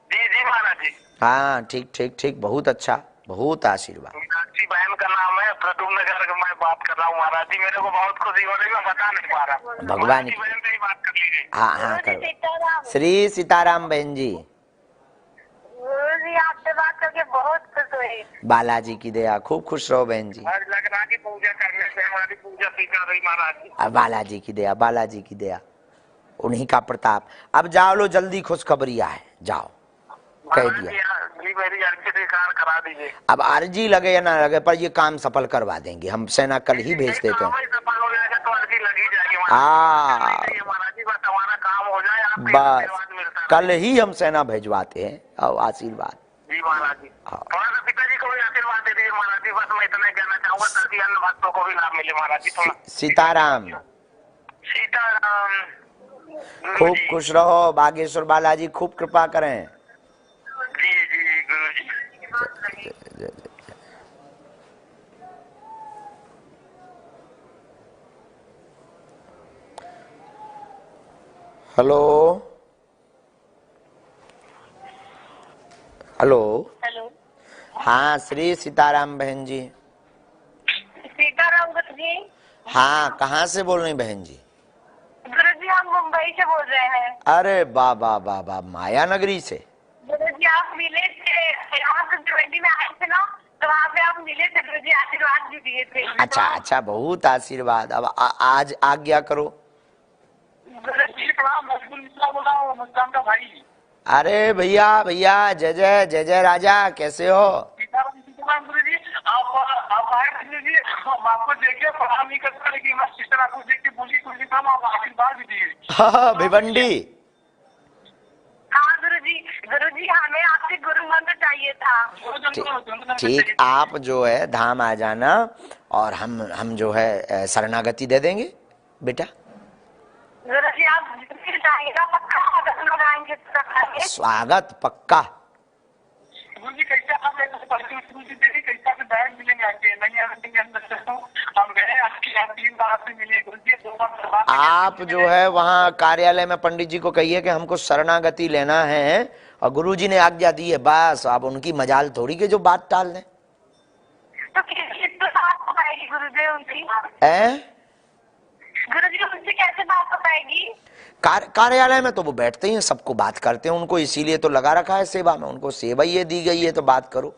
जी जी महाराज जी। हाँ, ठीक ठीक ठीक, बहुत अच्छा, बहुत आशीर्वाद। मीनाक्षी बहन का नाम है, प्रद्युम्न गर्ग। मैं बात कर रहा हूँ महाराज जी, मेरे को बहुत खुशी हो रही है, मैं बता नहीं पा रहा। भगवान की बहन से ही बात कर लीजिए। हाँ हाँ, करो। श्री सीताराम बहन जी। जी आपसे बात करके बहुत खुश हुई। बालाजी की दया, खूब खुश रहो बहन जी। आज लग रहा की पूजा करने से हमारी पूजा स्वीकार हुई महाराज जी। बालाजी की दया, बालाजी की दया, उन्हीं का प्रताप। अब जाओ लो, जल्दी खुशखबरी है, जाओ, कह दिया जी। मेरी अर्जी स्वीकार करा दीजिए। अब अर्जी लगे या ना लगे, पर ये काम सफल करवा देंगे हम। सेना कल ही भेज देते हैं। सफल हो जाएगा तो अर्जी लगी जाएगी महाराज जी, बस हमारा काम हो जाए, बस कल ही हम सेना भेजवाते हैं। और आशीर्वाद जी महाराज जी। थोड़ा सा पिताजी को भी आशीर्वाद दे दीजिए महाराज जी। बस मैं इतना कहना चाहूंगा ताकि अन्य भक्तों को भी लाभ मिले महाराज जी। थोड़ा सीताराम। सीताराम। खूब खुश रहो, बागेश्वर बालाजी खूब कृपा करें। जी जी गुरु जी। Hello hello. हेलो। हाँ, श्री सीताराम बहन जी। सीताराम गुरु जी। हाँ, कहाँ से बोल रही बहन जी? गुरु जी, हम मुंबई से बोल रहे हैं। अरे वाह वाह वाह वाह, माया नगरी से। गुरु जी, आप मिले थे यहाँ से दिवाली में आए थे ना, तो वहाँ पे आप मिले थे। गुरु जी आशीर्वाद भी दिए थे। अच्छा अच्छा, बहुत आशीर्वाद। अब आज आज्ञा करो। गुरु जी प्रणाम, मैं बोल रहा हूँ मुस्कान का भाई। अरे भैया भैया, जय जय जय जय राजा, कैसे हो? सीताराम गुरु जी, आप आए गुरु जी, हम आपको देखिए प्रणाम नहीं करता, लेकिन मैं सिस्टर आपको देख के बोली गुरु जी का आप आशीर्वाद भी दिए। भिवंडी। हाँ गुरु जी हमें आपसे गुरु मंत्र चाहिए था। ठीक, आप जो है धाम आ जाना और हम जो है शरणागति दे देंगे बेटा। गुरु जी आप जाएगा पक्का लगाएंगे तो रखेंगे। स्वागत पक्का। गुरु जी कैसे आप गुरु जी देखिए कैसे आपके बैग मिलेंगे आके नहीं हम गए आपके यहाँ 3 बार से मिले गुरु जी, 2 बार। आप जो है वहाँ कार्यालय में पंडित जी को कहिए कि हमको शरणागति लेना है और गुरुजी ने आज्ञा दी है, बस आप उनकी मजाल थोड़ी के जो बात टाल दें। तो किस बात हो पाएगी गुरु जी उनकी? गुरु जी उनसे कैसे बात हो पाएगी? कार्यालय में तो वो बैठते हैं, सबको बात करते हैं, उनको इसीलिए तो लगा रखा है सेवा में, उनको सेवा ये दी गई है तो बात करो।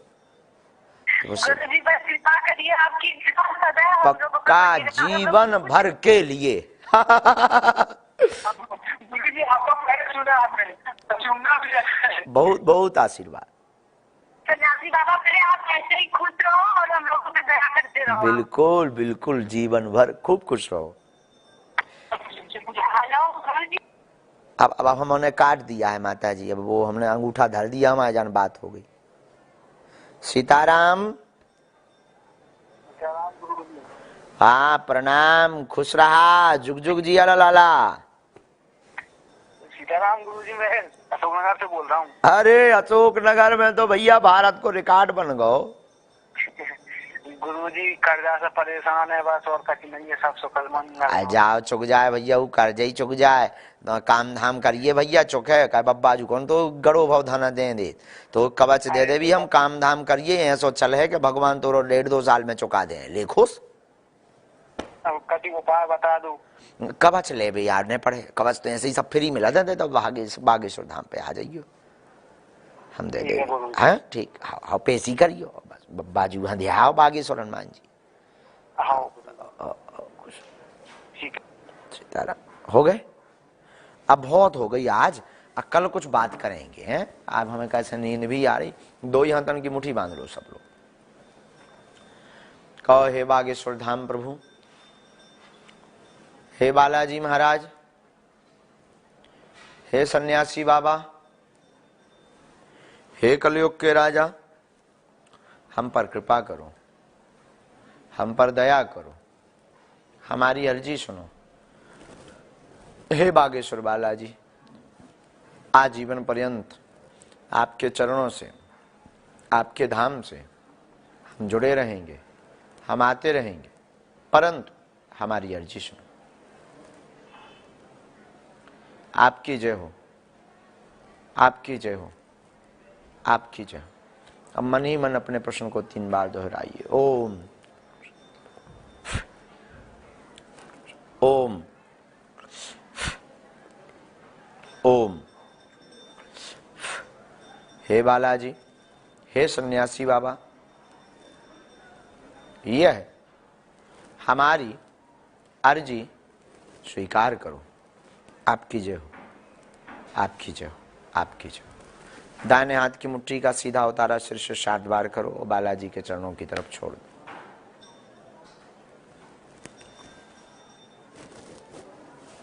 गुरु जी बस कृपा करिए, आपकी कृपा सदा है हम लोगों पर। पक्का जीवन भर के लिए। गुरु जी आपका पैर छूना आपने, छूना भी है। बहुत बहुत आशीर्वाद। सन्यासी बाबा करे आप ऐसे ही खुश रहो और हम लोगों पे दया करते रहो। बिल्कुल बिल्कुल, जीवन भर खूब खुश रहो। हेलो गुरु जी। अब हमने काट दिया है माता जी, अब वो हमने अंगूठा धर दिया, हमारे जान बात हो गई। सीताराम। हाँ प्रणाम, खुश रहा, जुग जुग जिया लाला। सीताराम गुरु जी, मैं अशोक नगर से बोल रहा हूँ। अरे अशोक नगर में तो भैया भारत को रिकॉर्ड बन गो। गुरु जी कर्जा से परेशान है बस, और कहीं नहीं है, सब सुखल मन। जाओ चुक जाए भैया, वो कर्जा ही चुक जाए, तो काम धाम करिए भैया। चुक है का बब्बा जी कौन तो गड़ो भाव धना दे तो कवच दे दे भी, हम काम धाम करिए, ऐसो चल है कि भगवान तो 1.5-2 साल में चुका दे। ले खुश, कभी उपाय बता दो। कवच ले भी यार, ने पढ़े कवच तो ऐसे ही सब फ्री मिला देते, तो बागेश्वर धाम पे आ जाइयो, हम दे दे। हाँ ठीक, हाँ पेशी करियो बस, बाजू हाँ दिया बागेश्वर हनुमान जी। सीताराम। हो गए, अब बहुत हो गई आज, कल कुछ बात करेंगे हैं। अब हमें कैसे नींद भी आ रही, 2 ही हाथन की मुट्ठी बांध लो सब लोग। कहो हे बागेश्वर धाम प्रभु, हे बालाजी महाराज, हे सन्यासी बाबा, हे कलयुग के राजा, हम पर कृपा करो, हम पर दया करो, हमारी अर्जी सुनो। हे बागेश्वर बालाजी, आजीवन पर्यंत आपके चरणों से, आपके धाम से हम जुड़े रहेंगे, हम आते रहेंगे, परंतु हमारी अर्जी सुनो। आपकी जय हो, आपकी जय हो, आपकी जय हो। अब मन ही मन अपने प्रश्न को 3 बार दोहराइए। ओम ओम ओम। हे बालाजी, हे सन्यासी बाबा, यह हमारी अर्जी स्वीकार करो। आपकी जय हो, आपकी जय हो, आपकी जय हो। दाहिने हाथ की मुट्ठी का सीधा उतारा सिर से 7 बार करो और बालाजी के चरणों की तरफ छोड़ दो।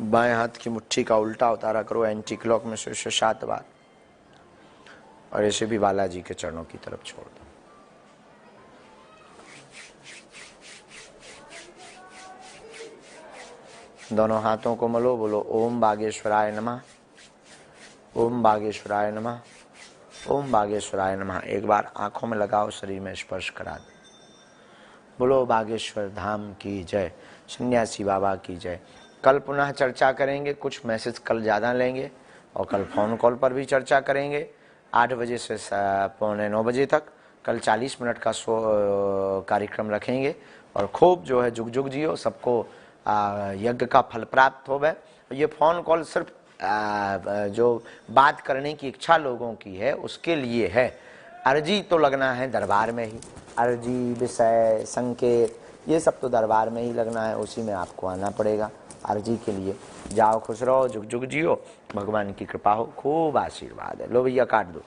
बाएं हाथ की मुट्ठी का उल्टा उतारा करो एंटी क्लॉक में सिर से 7 बार और ऐसे भी बालाजी के चरणों की तरफ छोड़ दो। दोनों हाथों को मलो, बोलो ओम बागेश्वराय नमः, ओम बागेश्वराय नमः, ओम बागेश्वराय नमः। एक बार आंखों में लगाओ, शरीर में स्पर्श करा दो। बोलो बागेश्वर धाम की जय, सन्यासी बाबा की जय। कल पुनः चर्चा करेंगे, कुछ मैसेज कल ज़्यादा लेंगे और कल फोन कॉल पर भी चर्चा करेंगे 8 बजे से 8:45 बजे तक। कल 40 मिनट का कार्यक्रम रखेंगे और खूब जो है जुग जुग जियो, सबको यज्ञ का फल प्राप्त हो। ये फोन कॉल सिर्फ जो बात करने की इच्छा लोगों की है उसके लिए है। अर्जी तो लगना है दरबार में ही, अर्जी विषय संकेत ये सब तो दरबार में ही लगना है, उसी में आपको आना पड़ेगा अर्जी के लिए। जाओ खुश रहो, जुग जुग जियो, भगवान की कृपा हो, खूब आशीर्वाद है। लो भैया काट दो।